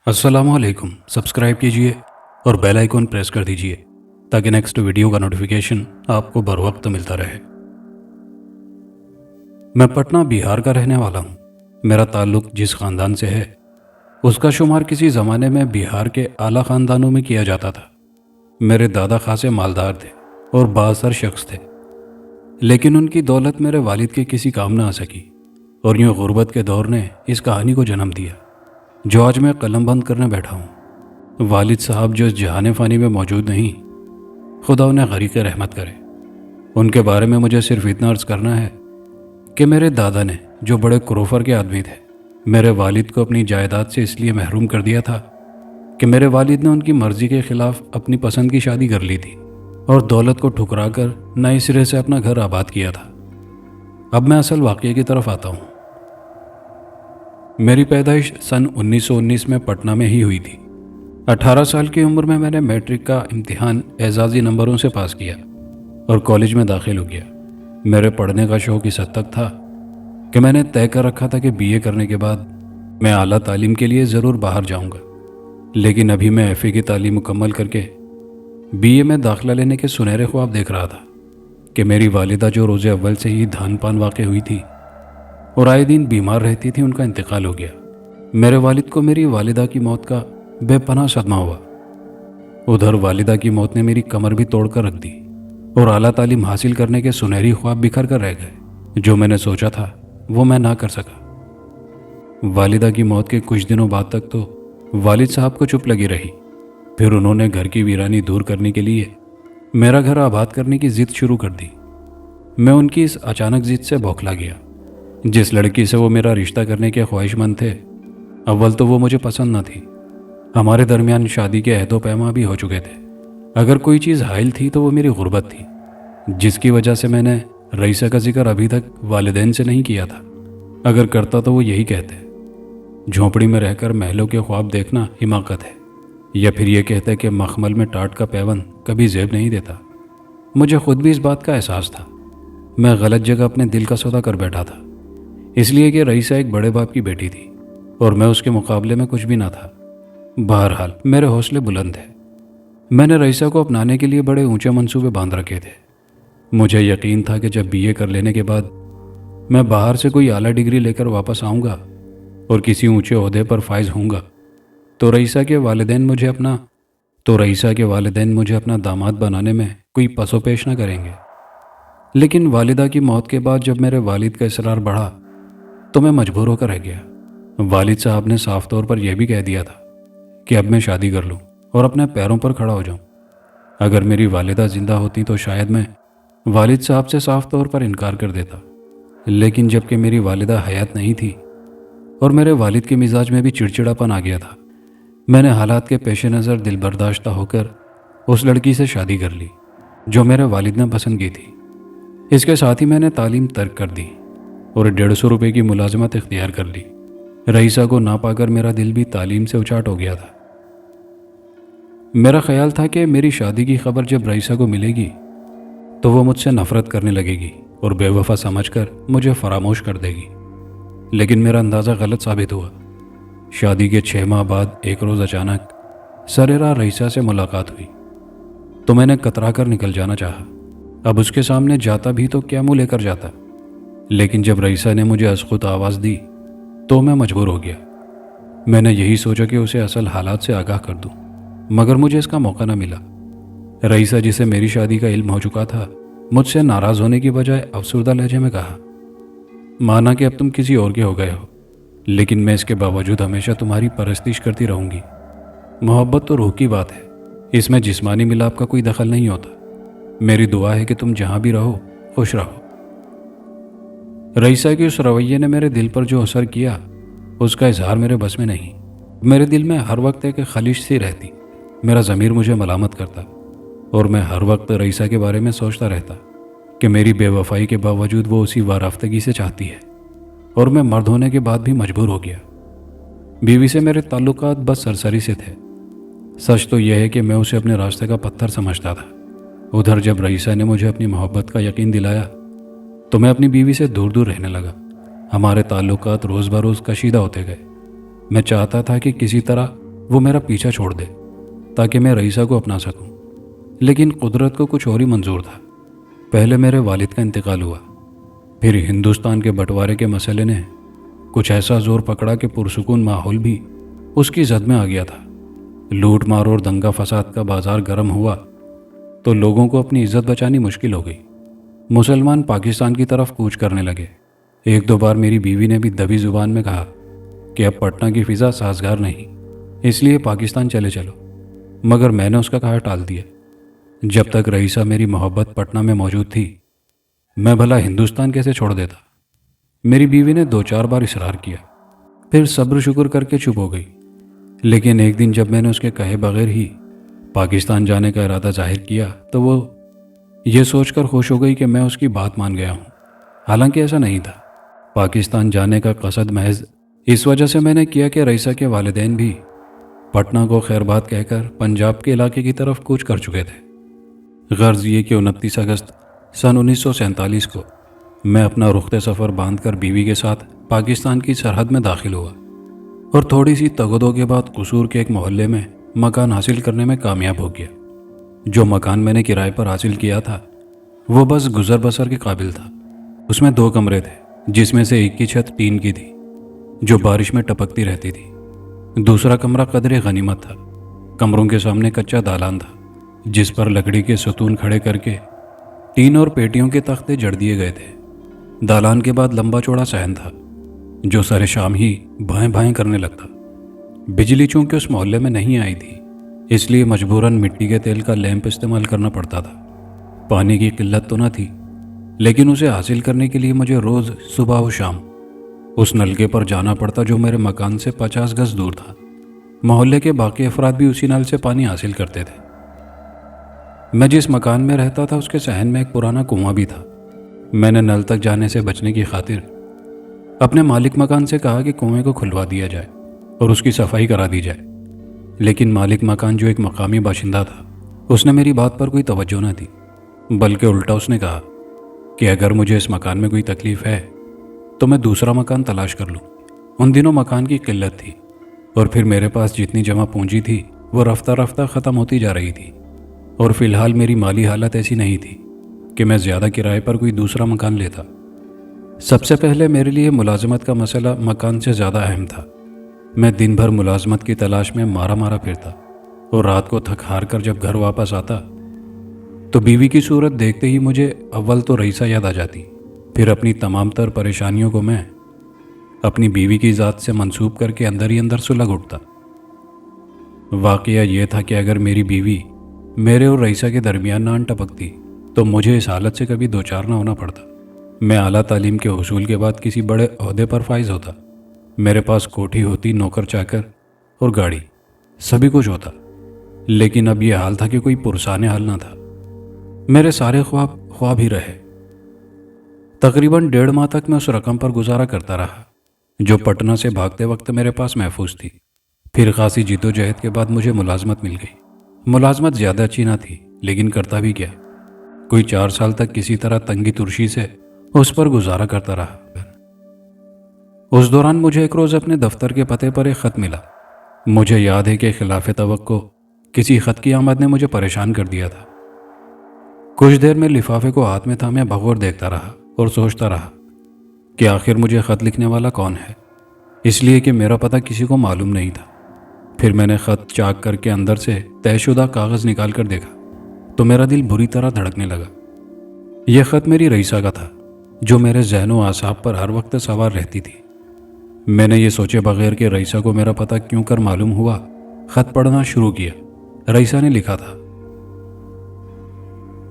अस्सलाम वालेकुम। सब्सक्राइब कीजिए और बेल आइकॉन प्रेस कर दीजिए ताकि नेक्स्ट वीडियो का नोटिफिकेशन आपको बर वक्त मिलता रहे। मैं पटना बिहार का रहने वाला हूँ। मेरा ताल्लुक जिस ख़ानदान से है उसका शुमार किसी ज़माने में बिहार के आला ख़ानदानों में किया जाता था। मेरे दादा खासे मालदार थे और बाअसर शख्स थे, लेकिन उनकी दौलत मेरे वालिद के किसी काम न आ सकी और यूँ गुर्बत के दौर ने इस कहानी को जन्म दिया जो आज मैं कलम बंद करने बैठा हूँ। वालिद साहब जो इस जहान फ़ानी में मौजूद नहीं, खुदा उन्हें गरीक़ रहमत करे। उनके बारे में मुझे सिर्फ इतना अर्ज़ करना है कि मेरे दादा ने, जो बड़े कुरूफर के आदमी थे, मेरे वालिद को अपनी जायदाद से इसलिए महरूम कर दिया था कि मेरे वालिद ने उनकी मर्ज़ी के ख़िलाफ़ अपनी पसंद की शादी कर ली थी और दौलत को ठुकरा कर नए सिरे से अपना घर आबाद किया था। अब मैं असल वाक़ये की तरफ आता हूँ। मेरी पैदाइश सन 1919 में पटना में ही हुई थी। 18 साल की उम्र में मैंने मैट्रिक का इम्तिहान एजाज़ी नंबरों से पास किया और कॉलेज में दाखिल हो गया। मेरे पढ़ने का शौक़ इस हद तक था कि मैंने तय कर रखा था कि बीए करने के बाद मैं आला तालीम के लिए ज़रूर बाहर जाऊंगा। लेकिन अभी मैं एफ़ए की तालीम मुकम्मल करके बीए में दाखिला लेने के सुनहरे ख्वाब देख रहा था कि मेरी वालिदा, जो रोज़े अव्वल से ही धान पान वाक़ हुई थी और आए दिन बीमार रहती थी, उनका इंतकाल हो गया। मेरे वालिद को मेरी वालिदा की मौत का बेपनाह सदमा हुआ। उधर वालिदा की मौत ने मेरी कमर भी तोड़ कर रख दी और आला तालीम हासिल करने के सुनहरी ख्वाब बिखर कर रह गए। जो मैंने सोचा था वो मैं ना कर सका। वालिदा की मौत के कुछ दिनों बाद तक तो वालिद साहब को चुप लगी रही। फिर उन्होंने घर की वीरानी दूर करने के लिए मेरा घर आबाद करने की जिद शुरू कर दी। मैं उनकी इस अचानक जिद से बौखला गया। जिस लड़की से वो मेरा रिश्ता करने के ख्वाहिशमंद थे, अव्वल तो वो मुझे पसंद न थी। हमारे दरमियान शादी के अहदो पैमा भी हो चुके थे। अगर कोई चीज़ हाइल थी तो वो मेरी गुर्बत थी, जिसकी वजह से मैंने रईसा का जिक्र अभी तक वालिदैन से नहीं किया था। अगर करता तो वो यही कहते, झोंपड़ी में रहकर महलों के ख्वाब देखना हिमाकत है, या फिर ये कहते कि मखमल में टाट का पैवन कभी जेब नहीं देता। मुझे खुद भी इस बात का एहसास था। मैं गलत जगह अपने दिल का सौदा कर बैठा था, इसलिए कि रईसा एक बड़े बाप की बेटी थी और मैं उसके मुकाबले में कुछ भी ना था। बहरहाल मेरे हौसले बुलंद थे। मैंने रईसा को अपनाने के लिए बड़े ऊंचे मंसूबे बांध रखे थे। मुझे यकीन था कि जब बीए कर लेने के बाद मैं बाहर से कोई आला डिग्री लेकर वापस आऊँगा और किसी ऊंचे ओहदे पर फाइज होऊंगा तो रईसा के वालिदैन मुझे अपना दामाद बनाने में कोई पसोपेश न करेंगे। लेकिन वालिदा की मौत के बाद जब मेरे वालिद का इसरार बढ़ा तो मैं मजबूर होकर रह गया। वालिद साहब ने साफ तौर पर यह भी कह दिया था कि अब मैं शादी कर लूं और अपने पैरों पर खड़ा हो जाऊं। अगर मेरी वालिदा जिंदा होती तो शायद मैं वालिद साहब से साफ तौर पर इनकार कर देता। लेकिन जबकि मेरी वालिदा हयात नहीं थी और मेरे वालिद के मिजाज में भी चिड़चिड़ापन आ गया था, मैंने हालात के पेश नज़र दिल बर्दाश्ता होकर उस लड़की से शादी कर ली जो मेरे वालिद ने पसंद की थी। इसके साथ ही मैंने तालीम तर्क कर दी और 150 रुपये की मुलाजमत इख्तियार कर ली। रईसा को ना पाकर मेरा दिल भी तालीम से उचाट हो गया था। मेरा ख्याल था कि मेरी शादी की खबर जब रईसा को मिलेगी तो वो मुझसे नफरत करने लगेगी और बेवफा समझकर मुझे फरामोश कर देगी। लेकिन मेरा अंदाज़ा गलत साबित हुआ। शादी के 6 माह बाद एक रोज़ अचानक सरेराह रईसा से मुलाकात हुई तो मैंने कतरा कर निकल जाना चाहा। अब उसके सामने जाता भी तो क्या मुँह लेकर जाता। लेकिन जब रईसा ने मुझे असखुद आवाज़ दी तो मैं मजबूर हो गया। मैंने यही सोचा कि उसे असल हालात से आगाह कर दूं, मगर मुझे इसका मौका न मिला। रईसा, जिसे मेरी शादी का इल्म हो चुका था, मुझसे नाराज़ होने की बजाय अफसरदा लहजे में कहा, माना कि अब तुम किसी और के हो गए हो, लेकिन मैं इसके बावजूद हमेशा तुम्हारी परस्तिश करती रहूँगी। मोहब्बत तो रूह की बात है, इसमें जिस्मानी मिलाप का कोई दखल नहीं होता। मेरी दुआ है कि तुम जहाँ भी रहो खुश रहो। रईसा के उस रवैये ने मेरे दिल पर जो असर किया उसका इजहार मेरे बस में नहीं। मेरे दिल में हर वक्त एक खलिश सी रहती। मेरा ज़मीर मुझे मलामत करता और मैं हर वक्त रईसा के बारे में सोचता रहता कि मेरी बेवफाई के बावजूद वो उसी वाराफ्तगी से चाहती है और मैं मर्द होने के बाद भी मजबूर हो गया। बीवी से मेरे ताल्लुकात बस सरसरी से थे। सच तो यह है कि मैं उसे अपने रास्ते का पत्थर समझता था। उधर जब रईसा ने मुझे अपनी मोहब्बत का यकीन दिलाया तो मैं अपनी बीवी से दूर दूर रहने लगा। हमारे ताल्लुकात रोज़ बरोज़ कशीदा होते गए। मैं चाहता था कि किसी तरह وہ میرا پیچھا چھوڑ دے تاکہ میں رئیسہ کو اپنا سکوں، لیکن قدرت کو کچھ اور ہی منظور تھا۔ پہلے میرے والد کا انتقال ہوا، پھر ہندوستان کے بٹوارے کے مسئلے نے کچھ ایسا زور پکڑا کہ پرسکون ماحول بھی اس کی زد میں آ گیا تھا۔ لوٹ مار اور دنگا فساد کا بازار گرم ہوا تو لوگوں کو اپنی عزت بچانی مشکل ہو گئی۔ مسلمان پاکستان کی طرف کوچ کرنے لگے۔ ایک دو بار میری بیوی نے بھی دبی زبان میں کہا کہ اب پٹنہ کی فضا سازگار نہیں، اس لیے پاکستان چلے چلو، مگر میں نے اس کا کہا ٹال دیا۔ جب تک رئیسہ میری محبت پٹنہ میں موجود تھی، میں بھلا ہندوستان کیسے چھوڑ دیتا؟ میری بیوی نے 2-4 بار اصرار کیا، پھر صبر شکر کر کے چپ ہو گئی۔ لیکن ایک دن جب میں نے اس کے کہے بغیر ہی پاکستان جانے کا ارادہ ظاہر کیا تو وہ یہ سوچ کر خوش ہو گئی کہ میں اس کی بات مان گیا ہوں۔ حالانکہ ایسا نہیں تھا۔ پاکستان جانے کا قصد محض اس وجہ سے میں نے کیا کہ رئیسہ کے والدین بھی پٹنہ کو خیر بات کہہ کر پنجاب کے علاقے کی طرف کوچ کر چکے تھے۔ غرض یہ کہ 29 اگست سن 1947 کو میں اپنا رخت سفر باندھ کر بیوی کے ساتھ پاکستان کی سرحد میں داخل ہوا اور تھوڑی سی تگدو کے بعد قصور کے ایک محلے میں مکان حاصل کرنے میں کامیاب ہو گیا۔ جو مکان میں نے کرائے پر حاصل کیا تھا وہ بس گزر بسر کے قابل تھا۔ اس میں 2 کمرے تھے، جس میں سے ایک کی چھت ٹین کی تھی جو بارش میں ٹپکتی رہتی تھی۔ دوسرا کمرہ قدر غنیمت تھا۔ کمروں کے سامنے کچا دالان تھا جس پر لکڑی کے ستون کھڑے کر کے ٹین اور پیٹیوں کے تختے جڑ دیے گئے تھے۔ دالان کے بعد لمبا چوڑا صحن تھا جو سر شام ہی بھائیں بھائیں کرنے لگتا۔ بجلی چونکہ اس محلے میں نہیں آئی تھی، اس لیے مجبوراً مٹی کے تیل کا لیمپ استعمال کرنا پڑتا تھا۔ پانی کی قلت تو نہ تھی، لیکن اسے حاصل کرنے کے لیے مجھے روز صبح و شام اس نلکے پر جانا پڑتا جو میرے مکان سے 50 گز دور تھا۔ محلے کے باقی افراد بھی اسی نل سے پانی حاصل کرتے تھے۔ میں جس مکان میں رہتا تھا اس کے صحن میں ایک پرانا کنواں بھی تھا۔ میں نے نل تک جانے سے بچنے کی خاطر اپنے مالک مکان سے کہا کہ کنویں کو کھلوا دیا جائے اور اس کی صفائی کرا دی جائے، لیکن مالک مکان جو ایک مقامی باشندہ تھا، اس نے میری بات پر کوئی توجہ نہ دی، بلکہ الٹا اس نے کہا کہ اگر مجھے اس مکان میں کوئی تکلیف ہے تو میں دوسرا مکان تلاش کر لوں۔ ان دنوں مکان کی قلت تھی اور پھر میرے پاس جتنی جمع پونجی تھی وہ رفتہ رفتہ ختم ہوتی جا رہی تھی، اور فی الحال میری مالی حالت ایسی نہیں تھی کہ میں زیادہ کرائے پر کوئی دوسرا مکان لیتا۔ سب سے پہلے میرے لیے ملازمت کا مسئلہ مکان سے زیادہ اہم تھا۔ میں دن بھر ملازمت کی تلاش میں مارا مارا پھرتا اور رات کو تھک ہار کر جب گھر واپس آتا تو بیوی کی صورت دیکھتے ہی مجھے اول تو رئیسہ یاد آ جاتی، پھر اپنی تمام تر پریشانیوں کو میں اپنی بیوی کی ذات سے منسوب کر کے اندر ہی اندر سلگ اٹھتا۔ واقعہ یہ تھا کہ اگر میری بیوی میرے اور رئیسہ کے درمیان نہ ٹپکتی تو مجھے اس حالت سے کبھی دوچار نہ ہونا پڑتا۔ میں اعلیٰ تعلیم کے حصول کے بعد کسی بڑے عہدے پر فائز ہوتا، میرے پاس کوٹھی ہوتی، نوکر چاکر اور گاڑی، سبھی کچھ ہوتا، لیکن اب یہ حال تھا کہ کوئی پرسان حال نہ تھا۔ میرے سارے خواب ہی رہے۔ تقریباً 1.5 ماہ تک میں اس رقم پر گزارا کرتا رہا جو پٹنہ سے بھاگتے وقت میرے پاس محفوظ تھی۔ پھر خاصی جد و جہد کے بعد مجھے ملازمت مل گئی۔ ملازمت زیادہ اچھی نہ تھی، لیکن کرتا بھی کیا، کوئی 4 سال تک کسی طرح تنگی ترشی سے اس پر گزارا کرتا رہا۔ اس دوران مجھے ایک روز اپنے دفتر کے پتے پر ایک خط ملا۔ مجھے یاد ہے کہ خلاف توقع کسی خط کی آمد نے مجھے پریشان کر دیا تھا۔ کچھ دیر میں لفافے کو ہاتھ میں تھامے بغور دیکھتا رہا اور سوچتا رہا کہ آخر مجھے خط لکھنے والا کون ہے، اس لیے کہ میرا پتہ کسی کو معلوم نہیں تھا۔ پھر میں نے خط چاک کر کے اندر سے طے شدہ کاغذ نکال کر دیکھا تو میرا دل بری طرح دھڑکنے لگا۔ یہ خط میری رئیسہ کا تھا جو میرے ذہن و اعصاب پر ہر وقت سوار رہتی تھی۔ میں نے یہ سوچے بغیر کہ رئیسہ کو میرا پتہ کیوں کر معلوم ہوا، خط پڑھنا شروع کیا۔ رئیسہ نے لکھا تھا،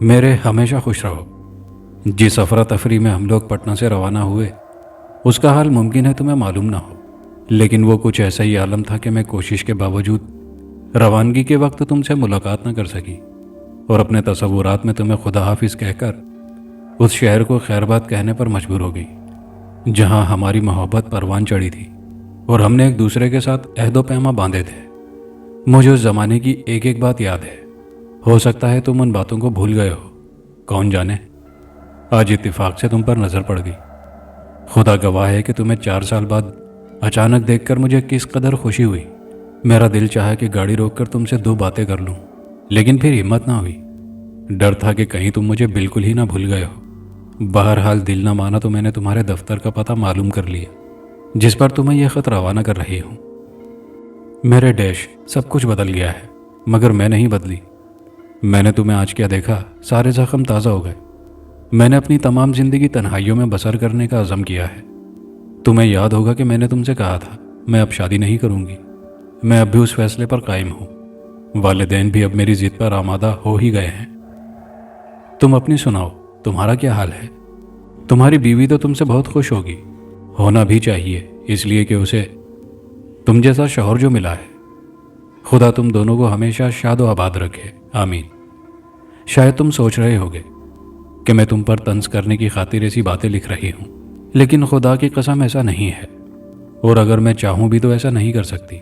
میرے ہمیشہ خوش رہو۔ جس افراتفری میں ہم لوگ پٹنہ سے روانہ ہوئے اس کا حال ممکن ہے تمہیں معلوم نہ ہو، لیکن وہ کچھ ایسا ہی عالم تھا کہ میں کوشش کے باوجود روانگی کے وقت تم سے ملاقات نہ کر سکی اور اپنے تصورات میں تمہیں خدا حافظ کہہ کر اس شہر کو خیر بات کہنے پر مجبور ہو گئی جہاں ہماری محبت پروان چڑھی تھی اور ہم نے ایک دوسرے کے ساتھ عہد و پیما باندھے تھے۔ مجھے اس زمانے کی ایک ایک بات یاد ہے۔ ہو سکتا ہے تم ان باتوں کو بھول گئے ہو، کون جانے، آج اتفاق سے تم پر نظر پڑ گئی۔ خدا گواہ ہے کہ تمہیں 4 سال بعد اچانک دیکھ کر مجھے کس قدر خوشی ہوئی मेरा दिल चाहा कि गाड़ी रोककर तुमसे 2 बातें कर लूं, लेकिन फिर हिम्मत ना हुई। डर था कि कहीं तुम मुझे बिल्कुल ही ना भूल गए हो। बहरहाल दिल ना माना तो मैंने तुम्हारे दफ्तर का पता मालूम कर लिया, जिस पर तुम्हें यह खत रवाना कर रही हूं। मेरे डैश, सब कुछ बदल गया है, मगर मैं नहीं बदली। मैंने तुम्हें आज क्या देखा, सारे जख्म ताज़ा हो गए। मैंने अपनी तमाम जिंदगी तन्हाइयों में बसर करने का अज़म किया है। तुम्हें याद होगा कि मैंने तुमसे कहा था मैं अब शादी नहीं करूंगी। मैं अब भी उस फैसले पर कायम हूं। वालिदैन भी अब मेरी जिद पर आमादा हो ही गए हैं। तुम अपनी सुनाओ, तुम्हारा क्या हाल है? तुम्हारी बीवी तो तुमसे बहुत खुश होगी, होना भी चाहिए, इसलिए कि उसे तुम जैसा शौहर जो मिला है। खुदा तुम दोनों को हमेशा शाद व आबाद रखे, आमीन। शायद तुम सोच रहे होगे कि मैं तुम पर तंज करने की खातिर ऐसी बातें लिख रही हूं, लेकिन खुदा की कसम ऐसा नहीं है, और अगर मैं चाहूं भी तो ऐसा नहीं कर सकती,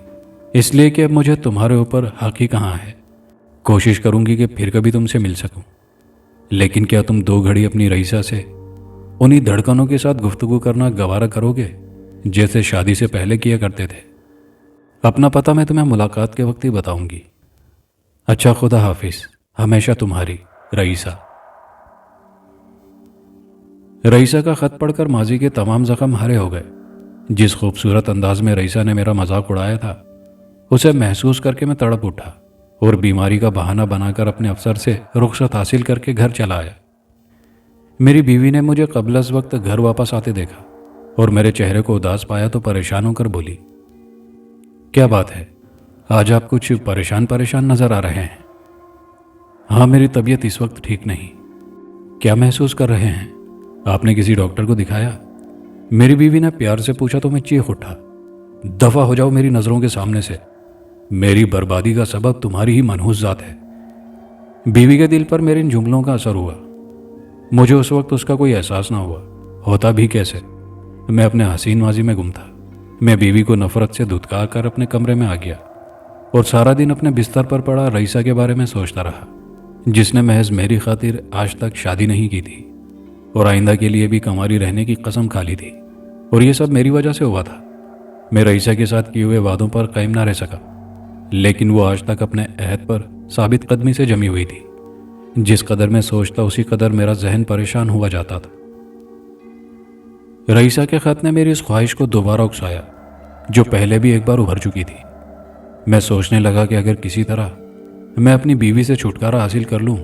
इसलिए कि अब मुझे तुम्हारे ऊपर हक ही कहाँ है। कोशिश करूंगी कि फिर कभी तुमसे मिल सकूं, लेकिन क्या तुम 2 घड़ी अपनी रईसा से उन्हीं धड़कनों के साथ गुफ्तगू करना गवारा करोगे जैसे शादी से पहले किया करते थे? अपना पता मैं तुम्हें मुलाकात के वक्त ही बताऊंगी। अच्छा, खुदा हाफिज। हमेशा तुम्हारी, रईसा। रईसा का खत पढ़कर माजी के तमाम जख्म हरे हो गए। जिस खूबसूरत अंदाज में रईसा ने मेरा मजाक उड़ाया था, उसे महसूस करके मैं तड़प उठा और बीमारी का बहाना बनाकर अपने अफसर से रुखसत हासिल करके घर चला आया। मेरी बीवी ने मुझे कबल अज़ वक्त घर वापस आते देखा और मेरे चेहरे को उदास पाया तो परेशान होकर बोली, क्या बात है, आज आप कुछ परेशान परेशान नजर आ रहे हैं? हाँ, मेरी तबीयत इस वक्त ठीक नहीं। क्या महसूस कर रहे हैं? आपने किसी डॉक्टर को दिखाया? मेरी बीवी ने प्यार से पूछा तो मैं चीख उठा, दफा हो जाओ मेरी नजरों के सामने से। मेरी बर्बादी का सबब तुम्हारी ही मनहूस जात है। बीवी के दिल पर मेरे इन जुमलों का असर हुआ। मुझे उस वक्त उसका कोई एहसास ना हुआ, होता भी कैसे। मैं अपने हसीन माजी में गुम था। मैं बीवी को नफरत से धुतकार कर अपने कमरे में आ गया और सारा दिन अपने बिस्तर पर पड़ा रईसा के बारे में सोचता रहा, जिसने महज मेरी खातिर आज तक शादी नहीं की थी और आइंदा के लिए भी कंवारी रहने की कसम खा ली थी। और ये सब मेरी वजह से हुआ था। मैं रईसा के साथ किए हुए वादों पर कायम ना रह सका, लेकिन वो आज तक अपने अहद पर साबित कदमी से जमी हुई थी। जिस कदर मैं सोचता उसी कदर मेरा जहन परेशान हुआ जाता था। रईसा के खत ने मेरी इस ख्वाहिश को दोबारा उकसाया, जो पहले भी एक बार उभर चुकी थी। मैं सोचने लगा कि अगर किसी तरह मैं अपनी बीवी से छुटकारा हासिल कर लूं,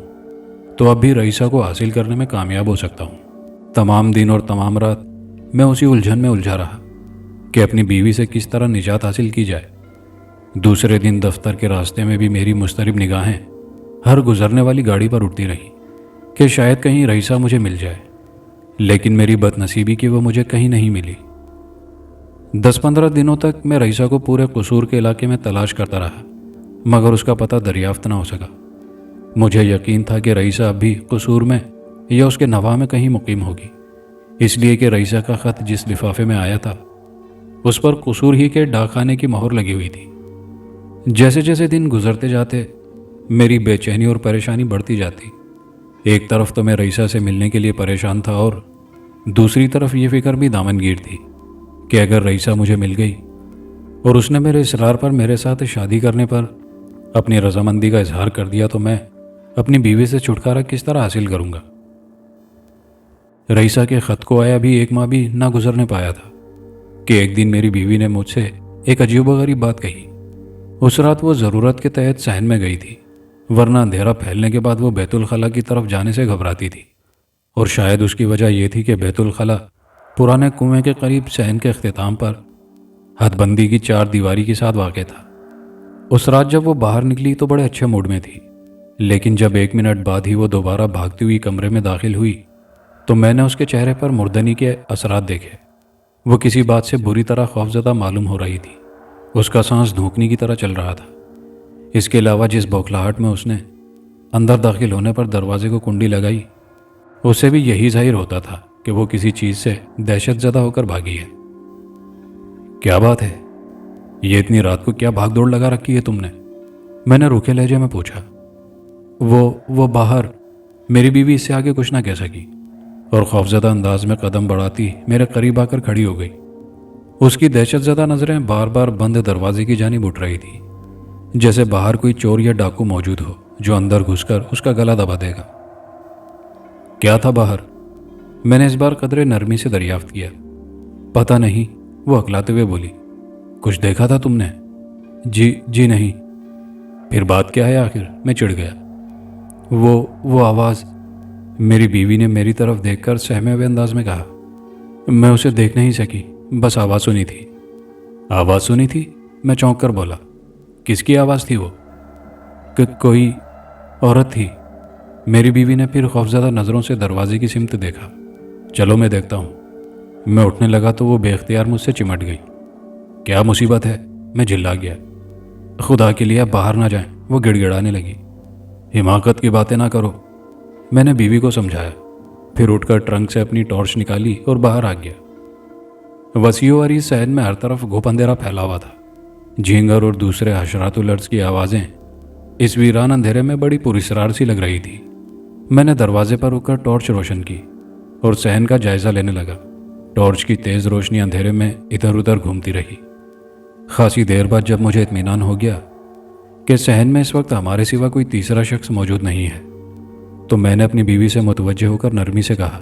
तो अब भी रईसा को हासिल करने में कामयाब हो सकता हूं। तमाम दिन और तमाम रात मैं उसी उलझन में उलझा रहा कि अपनी बीवी से किस तरह निजात हासिल की जाए। दूसरे दिन दफ्तर के रास्ते में भी मेरी मुस्तरिब निगाहें हर गुजरने वाली गाड़ी पर उठती रहीं कि शायद कहीं रईसा मुझे मिल जाए, लेकिन मेरी बदनसीबी कि वो मुझे कहीं नहीं मिली। 10-15 दिनों तक मैं रईसा को पूरे कसूर के इलाके में तलाश करता रहा, मगर उसका पता दरियाफ्त ना हो सका। मुझे यकीन था कि रईसा अब भी कसूर में या उसके नवा में कहीं मुकीम होगी, इसलिए कि रईसा का खत जिस लिफाफे में आया था उस पर कसूर ही के डाकखाने की मोहर लगी हुई थी। जैसे जैसे दिन गुजरते जाते मेरी बेचैनी और परेशानी बढ़ती जाती। एक तरफ तो मैं रईसा से मिलने के लिए परेशान था और दूसरी तरफ ये फिक्र भी दामनगीर थी कि अगर रईसा मुझे मिल गई और उसने मेरे इसरार पर मेरे साथ शादी करने पर अपनी रजामंदी का इजहार कर दिया, तो मैं अपनी बीवी से छुटकारा किस तरह हासिल करूंगा। रईसा के खत को आया भी 1 माह भी ना गुजरने पाया था कि एक दिन मेरी बीवी ने मुझसे एक अजीबोगरीब बात कही। उस रात वो ज़रूरत के तहत सहन में गई थी, वरना अंधेरा फैलने के बाद वो बैतुल खला की तरफ जाने से घबराती थी। और शायद उसकी वजह यह थी कि बैतुल खला पुराने कुएं के करीब सहन के अख्तिताम पर हदबंदी की 4 दीवारी के साथ वाक़ था। उस रात जब वो बाहर निकली तो बड़े अच्छे मूड में थी, लेकिन जब 1 मिनट बाद ही वो दोबारा भागती हुई कमरे में दाखिल हुई तो मैंने उसके चेहरे पर मुर्दनी के असरात देखे। वो किसी बात से बुरी तरह खौफजदा मालूम हो रही थी। उसका सांस धूकनी की तरह चल रहा था। इसके अलावा जिस बौखलाहट में उसने अंदर दाखिल होने पर दरवाजे को कुंडी लगाई, उससे भी यही जाहिर होता था कि वो किसी चीज़ से दहशतजदा होकर भागी है। क्या बात है, ये इतनी रात को क्या भाग दौड़ लगा रखी है तुमने? मैंने रूखे लहजे में पूछा। वो बाहर। मेरी बीवी इससे आगे कुछ ना कह सकी और खौफजदा अंदाज में कदम बढ़ाती मेरे करीब आकर खड़ी हो गई। اس کی دہشت زدہ نظریں بار بار بند دروازے کی جانب اٹھ رہی تھی، جیسے باہر کوئی چور یا ڈاکو موجود ہو جو اندر گھس کر اس کا گلا دبا دے گا۔ کیا تھا باہر؟ میں نے اس بار قدرے نرمی سے دریافت کیا۔ پتہ نہیں، وہ اکلاتے ہوئے بولی۔ کچھ دیکھا تھا تم نے؟ جی نہیں۔ پھر بات کیا ہے آخر؟ میں چڑ گیا۔ وہ آواز، میری بیوی نے میری طرف دیکھ کر سہمے ہوئے انداز میں کہا۔ میں اسے دیکھ نہیں سکی، بس آواز سنی تھی۔ آواز سنی تھی؟ میں چونک کر بولا۔ کس کی آواز تھی وہ؟ کوئی عورت تھی۔ میری بیوی نے پھر خوفزدہ نظروں سے دروازے کی سمت دیکھا۔ چلو میں دیکھتا ہوں۔ میں اٹھنے لگا تو وہ بے اختیار مجھ سے چمٹ گئی۔ کیا مصیبت ہے؟ میں جھلا گیا۔ خدا کے لیے باہر نہ جائیں، وہ گڑ گڑانے لگی۔ حماقت کی باتیں نہ کرو، میں نے بیوی کو سمجھایا، پھر اٹھ کر ٹرنک سے اپنی ٹارچ نکالی اور باہر آ گیا۔ وسیع و عریض صحن میں ہر طرف گھوپ اندھیرا پھیلا ہوا تھا۔ جھینگر اور دوسرے حشرات الارض کی آوازیں اس ویران اندھیرے میں بڑی پراسرار سی لگ رہی تھی۔ میں نے دروازے پر رک کر ٹارچ روشن کی اور صحن کا جائزہ لینے لگا۔ ٹارچ کی تیز روشنی اندھیرے میں ادھر ادھر گھومتی رہی۔ خاصی دیر بعد جب مجھے اطمینان ہو گیا کہ صحن میں اس وقت ہمارے سوا کوئی تیسرا شخص موجود نہیں ہے، تو میں نے اپنی بیوی سے متوجہ ہو کر نرمی سے کہا،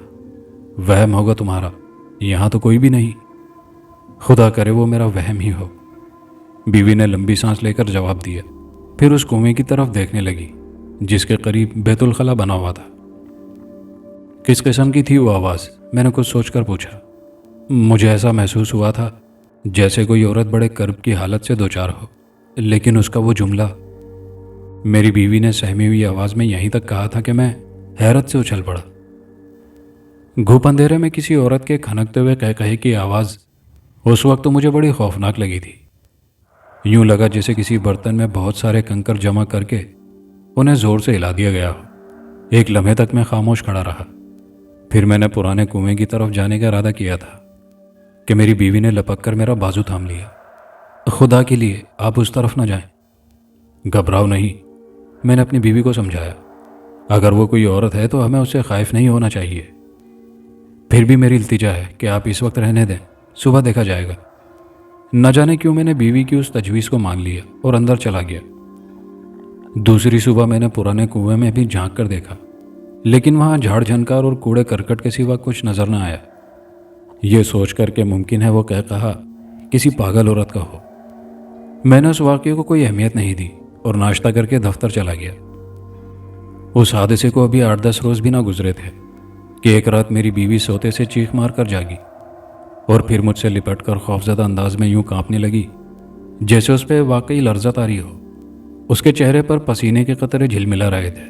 وہم ہوگا تمہارا، یہاں تو کوئی بھی نہیں۔ خدا کرے وہ میرا وہم ہی ہو۔ بیوی نے لمبی سانس لے کر جواب دیا، پھر اس کنویں کی طرف دیکھنے لگی جس کے قریب بیت الخلا بنا ہوا تھا۔ کس قسم کی تھی وہ آواز؟ میں نے کچھ سوچ کر پوچھا۔ مجھے ایسا محسوس ہوا تھا جیسے کوئی عورت بڑے کرب کی حالت سے دوچار ہو، لیکن اس کا وہ جملہ، میری بیوی نے سہمی ہوئی آواز میں یہیں تک کہا تھا کہ میں حیرت سے اچھل پڑا۔ گھوپ اندھیرے میں کسی عورت کے کھنکتے ہوئے قہقہے کی آواز اس وقت تو مجھے بڑی خوفناک لگی تھی۔ یوں لگا جیسے کسی برتن میں بہت سارے کنکر جمع کر کے انہیں زور سے ہلا دیا گیا ہو۔ ایک لمحے تک میں خاموش کھڑا رہا، پھر میں نے پرانے کنویں کی طرف جانے کا ارادہ کیا تھا کہ میری بیوی نے لپک کر میرا بازو تھام لیا۔ خدا کے لیے آپ اس طرف نہ جائیں۔ گھبراؤ نہیں، میں نے اپنی بیوی کو سمجھایا، اگر وہ کوئی عورت ہے تو ہمیں اس سے خائف نہیں ہونا چاہیے۔ پھر بھی میری التجا ہے کہ آپ اس وقت رہنے دیں، صبح دیکھا جائے گا۔ نہ جانے کیوں میں نے بیوی کی اس تجویز کو مان لیا اور اندر چلا گیا۔ دوسری صبح میں نے پرانے کنویں میں بھی جھانک کر دیکھا، لیکن وہاں جھاڑ جھنکار اور کوڑے کرکٹ کے سوا کچھ نظر نہ آیا۔ یہ سوچ کر کہ ممکن ہے وہ کہا کسی پاگل عورت کا ہو، میں نے اس واقعے کو کوئی اہمیت نہیں دی اور ناشتہ کر کے دفتر چلا گیا۔ اس حادثے کو ابھی 8-10 روز بھی نہ گزرے تھے کہ ایک رات میری بیوی سوتے سے چیخ مار کر جاگی اور پھر مجھ سے لپٹ کر خوفزدہ انداز میں یوں کانپنے لگی جیسے اس پہ واقعی لرزت آ رہی ہو۔ اس کے چہرے پر پسینے کے قطرے جھلملا رہے تھے،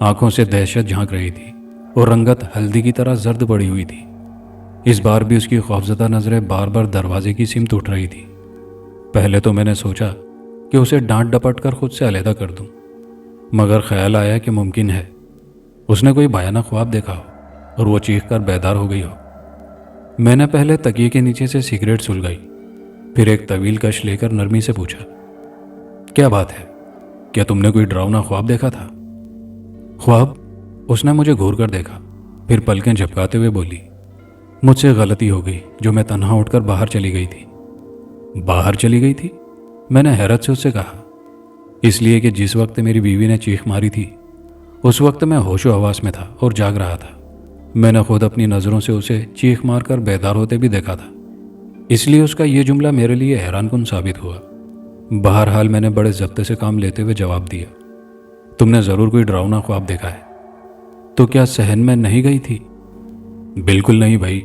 آنکھوں سے دہشت جھانک رہی تھی اور رنگت ہلدی کی طرح زرد پڑی ہوئی تھی۔ اس بار بھی اس کی خوفزدہ نظریں بار بار دروازے کی سمت اٹھ رہی تھی۔ پہلے تو میں نے سوچا کہ اسے ڈانٹ ڈپٹ کر خود سے علیحدہ کر دوں، مگر خیال آیا کہ ممکن ہے اس نے کوئی بھیانک خواب دیکھا ہو اور وہ چیخ کر بیدار ہو گئی ہو۔ میں نے پہلے تکیے کے نیچے سے سگریٹ سلگائی، پھر ایک طویل کش لے کر نرمی سے پوچھا، کیا بات ہے؟ کیا تم نے کوئی ڈراؤنا خواب دیکھا تھا؟ خواب؟ اس نے مجھے گھور کر دیکھا، پھر پلکیں جھپکاتے ہوئے بولی، مجھ سے غلطی ہو گئی جو میں تنہا اٹھ کر باہر چلی گئی تھی۔ باہر چلی گئی تھی؟ میں نے حیرت سے اس سے کہا۔ اس لیے کہ جس وقت میری بیوی نے چیخ ماری تھی اس وقت میں ہوش و حواس میں تھا اور جاگ رہا تھا۔ میں نے خود اپنی نظروں سے اسے چیخ مار کر بیدار ہوتے بھی دیکھا تھا، اس لیے اس کا یہ جملہ میرے لیے حیران کن ثابت ہوا۔ بہرحال میں نے بڑے ضبط سے کام لیتے ہوئے جواب دیا، تم نے ضرور کوئی ڈراؤنا خواب دیکھا ہے۔ تو کیا صحن میں نہیں گئی تھی؟ بالکل نہیں بھائی،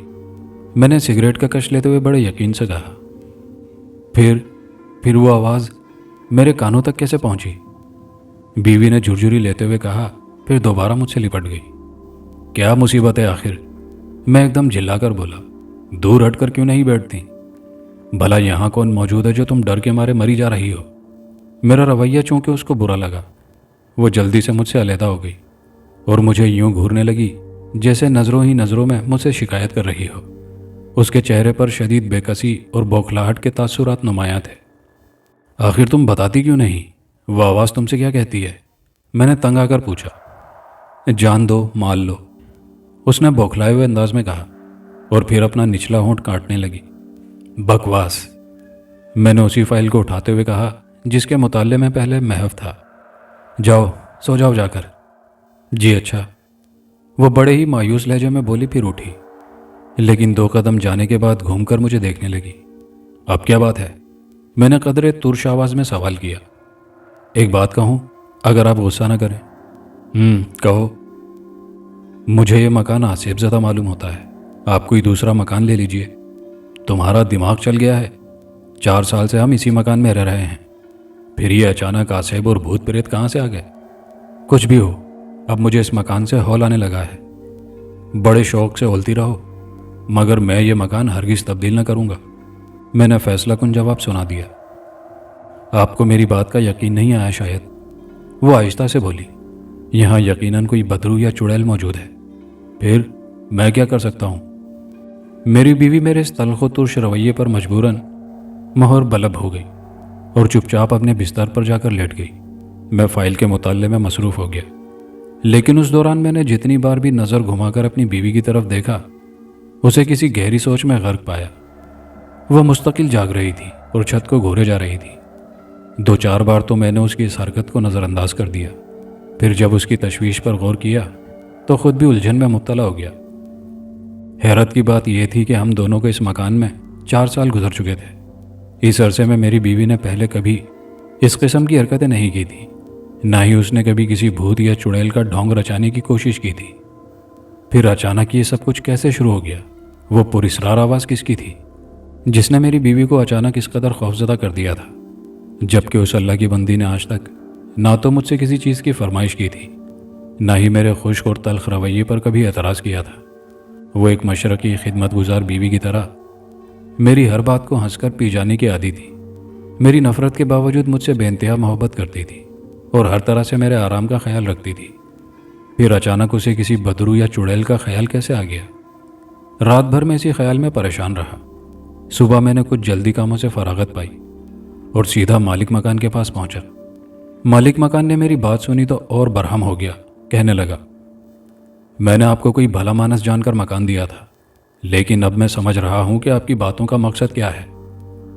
میں نے سگریٹ کا کش لیتے ہوئے بڑے یقین سے کہا۔ پھر وہ آواز میرے کانوں تک کیسے پہنچی؟ بیوی نے جھرجھری لیتے ہوئے کہا، پھر دوبارہ مجھ سے لپٹ گئی۔ کیا مصیبت ہے آخر؟ میں ایک دم جھلا کر بولا، دور ہٹ کر کیوں نہیں بیٹھتی؟ بھلا یہاں کون موجود ہے جو تم ڈر کے مارے مری جا رہی ہو؟ میرا رویہ چونکہ اس کو برا لگا، وہ جلدی سے مجھ سے علیحدہ ہو گئی اور مجھے یوں گھورنے لگی جیسے نظروں ہی نظروں میں مجھ سے شکایت کر رہی ہو۔ اس کے چہرے پر شدید بے کسی اور بوکھلاہٹ کے تاثرات نمایاں تھے۔ آخر تم بتاتی کیوں نہیں؟ وہ آواز تم سے کیا کہتی ہے؟ میں نے تنگ آ کر پوچھا۔ جان دو، مال لو، اس نے بوکھلائے ہوئے انداز میں کہا اور پھر اپنا نچلا ہونٹ کاٹنے لگی۔ बकवास। मैंने उसी फाइल को उठाते हुए कहा जिसके मुताले में पहले महव था। जाओ सो जाओ जाकर। जी अच्छा, वो बड़े ही मायूस लहजे में बोली, फिर उठी। लेकिन 2 कदम जाने के बाद घूमकर मुझे देखने लगी। अब क्या बात है? मैंने कदरे तुर्श आवाज़ में सवाल किया। एक बात कहूँ, अगर आप गुस्सा न करें। कहो। मुझे ये मकान आसेब ज़्यादा मालूम होता है, आप कोई दूसरा मकान ले लीजिए। तुम्हारा दिमाग चल गया है? 4 साल से हम इसी मकान में रह रहे हैं, फिर ये अचानक आसेब और भूत प्रेत कहाँ से आ गए? कुछ भी हो, अब मुझे इस मकान से हौल आने लगा है। बड़े शौक से हौलती रहो, मगर मैं ये मकान हरगिज़ तब्दील न करूँगा। मैंने फैसला कुन जवाब सुना दिया। आपको मेरी बात का यकीन नहीं आया शायद, वो आहिस्ता से बोली। यहाँ यकीनन कोई बदरू या चुड़ैल मौजूद है, फिर मैं क्या कर सकता हूँ? मेरी बीवी मेरे इस तल्खो तुर्श रवैये पर मजबूरन मोहर बलब हो गई और चुपचाप अपने बिस्तर पर जाकर लेट गई। मैं फाइल के मुताले में मसरूफ़ हो गया, लेकिन उस दौरान मैंने जितनी बार भी नज़र घुमाकर अपनी बीवी की तरफ देखा, उसे किसी गहरी सोच में गर्क पाया। वह मुस्तकिल जाग रही थी और छत को घूरे जा रही थी। 2-4 बार तो मैंने उसकी इस हरकत को नज़रअंदाज कर दिया, फिर जब उसकी तशवीश पर गौर किया तो खुद भी उलझन में मुब्तला हो गया। हैरत की बात यह थी कि हम दोनों को इस मकान में 4 साल गुजर चुके थे। इस अरसे में मेरी बीवी ने पहले कभी इस किस्म की हरकतें नहीं की थी, ना ही उसने कभी किसी भूत या चुड़ैल का ढोंग रचाने की कोशिश की थी। फिर अचानक ये सब कुछ कैसे शुरू हो गया? वो पुरस्रार आवाज़ किसकी थी जिसने मेरी बीवी को अचानक इस कदर खौफजदा कर दिया था, जबकि उस अल्लाह की बंदी ने आज तक ना तो मुझसे किसी चीज़ की फरमाइश की थी, ना ही मेरे खुश्क और तल्ख रवैये पर कभी एतराज़ किया था। वो एक मशरकी खिदमतगुजार बीवी की तरह मेरी हर बात को हंसकर पी जाने की आदी थी। मेरी नफ़रत के बावजूद मुझसे बेइंतहा मोहब्बत करती थी और हर तरह से मेरे आराम का ख्याल रखती थी। फिर अचानक उसे किसी बदरू या चुड़ैल का ख्याल कैसे आ गया? रात भर मैं इसी ख्याल में परेशान रहा। सुबह मैंने कुछ जल्दी कामों से फरागत पाई और सीधा मालिक मकान के पास पहुंचा। मालिक मकान ने मेरी बात सुनी तो और बरहम हो गया। कहने लगा, मैंने आपको कोई भला मानस जानकर मकान दिया था, लेकिन अब मैं समझ रहा हूं कि आपकी बातों का मकसद क्या है।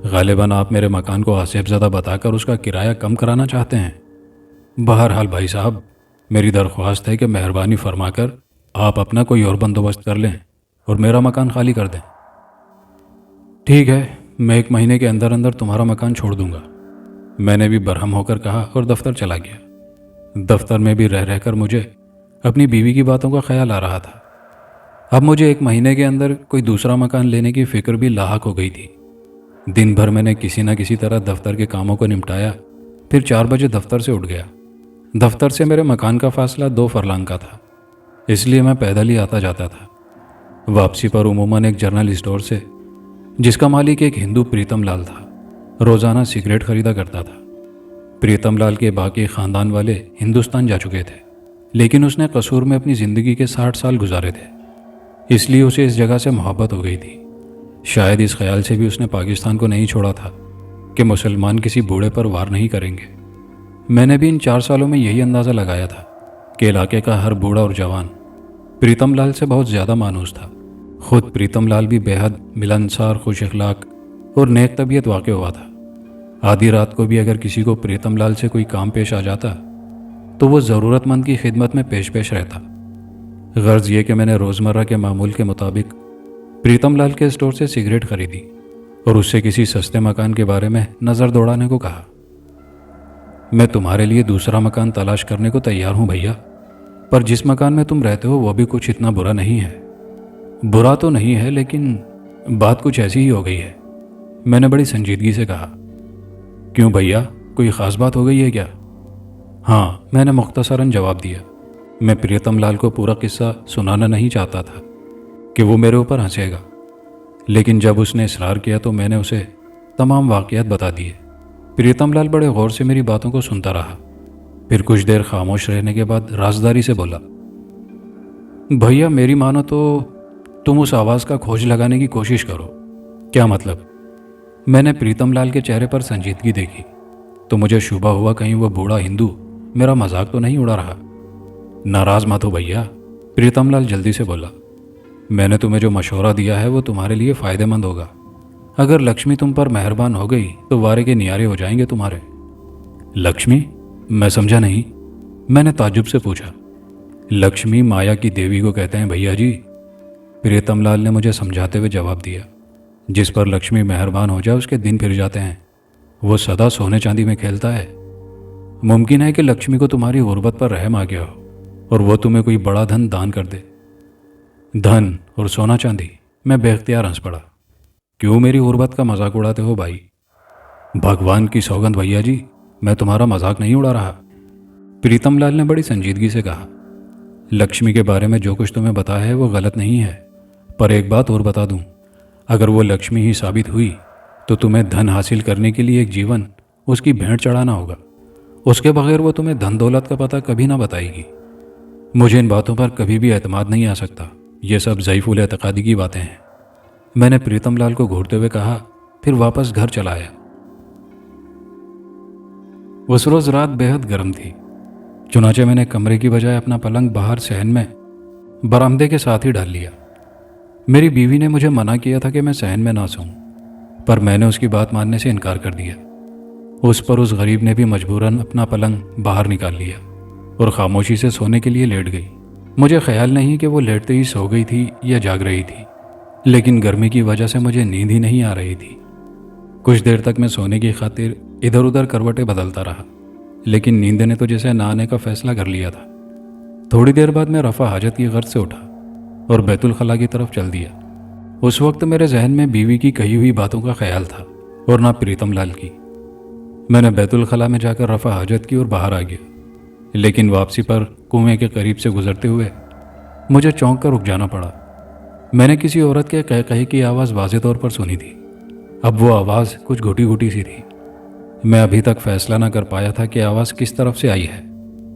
गालिबन आप मेरे मकान को आसेबज़दा बताकर उसका किराया कम कराना चाहते हैं। बहरहाल भाई साहब, मेरी दरख्वास्त है कि मेहरबानी फरमाकर आप अपना कोई और बंदोबस्त कर लें और मेरा मकान खाली कर दें। ठीक है, मैं 1 महीने के अंदर अंदर तुम्हारा मकान छोड़ दूंगा, मैंने भी बरहम होकर कहा और दफ्तर चला गया। दफ्तर में भी रह रहकर मुझे अपनी बीवी की बातों का ख्याल आ रहा था। अब मुझे 1 महीने के अंदर कोई दूसरा मकान लेने की फिक्र भी लाहक हो गई थी। दिन भर मैंने किसी न किसी तरह दफ्तर के कामों को निपटाया, फिर 4 बजे दफ्तर से उठ गया। दफ्तर से मेरे मकान का फासला 2 फरलांग का था, इसलिए मैं पैदल ही आता जाता था। वापसी पर उमूमन एक जर्नल स्टोर से, जिसका मालिक एक हिंदू प्रीतम लाल था, रोज़ाना सिगरेट खरीदा करता था। प्रीतम लाल के बाकी ख़ानदान वाले हिंदुस्तान जा चुके थे, लेकिन उसने कसूर में अपनी ज़िंदगी के 60 साल गुजारे थे, इसलिए उसे इस जगह से मोहब्बत हो गई थी। शायद इस ख्याल से भी उसने पाकिस्तान को नहीं छोड़ा था कि मुसलमान किसी बूढ़े पर वार नहीं करेंगे। मैंने भी इन 4 सालों में यही अंदाज़ा लगाया था कि इलाके का हर बूढ़ा और जवान प्रीतम लाल से बहुत ज़्यादा मानूस था। खुद प्रीतम लाल भी बेहद मिलनसार, खुश अखलाक और नेक तबीयत वाक़ हुआ था। आधी रात को भी अगर किसी को प्रीतम लाल से कोई काम पेश आ जाता तो वो ज़रूरतमंद की खिदमत में पेश रहता। गर्ज ये कि मैंने रोज़मर्रा के मामूल के मुताबिक प्रीतम लाल के स्टोर से सिगरेट खरीदी और उससे किसी सस्ते मकान के बारे में नज़र दौड़ाने को कहा। मैं तुम्हारे लिए दूसरा मकान तलाश करने को तैयार हूँ भैया, पर जिस मकान में तुम रहते हो वो भी कुछ इतना बुरा नहीं है। बुरा तो नहीं है, लेकिन बात कुछ ऐसी ही हो गई है, मैंने बड़ी संजीदगी से कहा। क्यों भैया, कोई ख़ास बात हो गई है क्या? हाँ, मैंने मुख्तसरन जवाब दिया। मैं प्रीतम लाल को पूरा किस्सा सुनाना नहीं चाहता था कि वो मेरे ऊपर हंसेगा, लेकिन जब उसने इसरार किया तो मैंने उसे तमाम वाक़ियात बता दिए। प्रीतम लाल बड़े गौर से मेरी बातों को सुनता रहा, फिर कुछ देर खामोश रहने के बाद राजदारी से बोला, भैया मेरी मानो तो तुम उस आवाज़ का खोज लगाने की कोशिश करो। क्या मतलब? मैंने प्रीतम लाल के चेहरे पर संजीदगी देखी तो मुझे शुबा हुआ कहीं वो बूढ़ा हिंदू मेरा मजाक तो नहीं उड़ा रहा। नाराज़ मत हो भैया, प्रीतम लाल जल्दी से बोला, मैंने तुम्हें जो मशवरा दिया है वो तुम्हारे लिए फ़ायदेमंद होगा। अगर लक्ष्मी तुम पर मेहरबान हो गई तो वारे के नियारे हो जाएंगे तुम्हारे। लक्ष्मी? मैं समझा नहीं। मैंने ताज्जुब से पूछा। लक्ष्मी माया की देवी को कहते हैं भैया जी, प्रीतमलाल ने मुझे समझाते हुए जवाब दिया। जिस पर लक्ष्मी मेहरबान हो जाए उसके दिन फिर जाते हैं। वो सदा सोने चांदी में खेलता है। मुमकिन है कि लक्ष्मी को तुम्हारी गुर्बत पर रहम आ गया हो और वो तुम्हें कोई बड़ा धन दान कर दे। धन और सोना चांदी? मैं बेख्तियार हंस पड़ा। क्यों मेरी गुर्बत का मजाक उड़ाते हो भाई? भगवान की सौगंध भैया जी, मैं तुम्हारा मजाक नहीं उड़ा रहा। प्रीतमलाल ने बड़ी संजीदगी से कहा। लक्ष्मी के बारे में जो कुछ तुम्हें बताया है वो गलत नहीं है, पर एक बात और बता दूं, अगर वो लक्ष्मी ही साबित हुई तो तुम्हें धन हासिल करने के लिए एक जीवन उसकी भेंट चढ़ाना होगा। उसके बगैर वो तुम्हें धन दौलत का पता कभी ना बताएगी। मुझे इन बातों पर कभी भी एतमाद नहीं आ सकता। ये सब ज़ईफ़ुल एतकादी की बातें हैं, मैंने प्रीतमलाल को घूरते हुए कहा, फिर वापस घर चला आया। उस रोज़ रात बेहद गर्म थी, चुनाचे मैंने कमरे की बजाय अपना पलंग बाहर सहन में बरामदे के साथ ही डाल लिया। मेरी बीवी ने मुझे मना किया था कि मैं सहन में ना सोऊं, पर मैंने उसकी बात मानने से इनकार कर दिया। उस पर उस गरीब ने भी मजबूरन अपना पलंग बाहर निकाल लिया और खामोशी से सोने के लिए लेट गई। मुझे ख्याल नहीं कि वो लेटते ही सो गई थी या जाग रही थी, लेकिन गर्मी की वजह से मुझे नींद ही नहीं आ रही थी। कुछ देर तक मैं सोने की खातिर इधर उधर करवटें बदलता रहा, लेकिन नींद ने तो जैसे ना आने का फैसला कर लिया था। थोड़ी देर बाद मैं रफ़ा हाजत की गर्ज से उठा और बैतुल खला की तरफ चल दिया। उस वक्त मेरे जहन में बीवी की कही हुई बातों का ख्याल था और ना प्रीतमलाल की। मैंने बैतुल खला में जाकर रफ़ा हाजत की और बाहर आ गया, लेकिन वापसी पर कुएं के करीब से गुजरते हुए मुझे चौंक कर रुक जाना पड़ा। मैंने किसी औरत के कह की आवाज़ वाज़े तौर पर सुनी थी। अब वो आवाज़ कुछ घुटी घुटी सी थी। मैं अभी तक फैसला ना कर पाया था कि आवाज़ किस तरफ से आई है।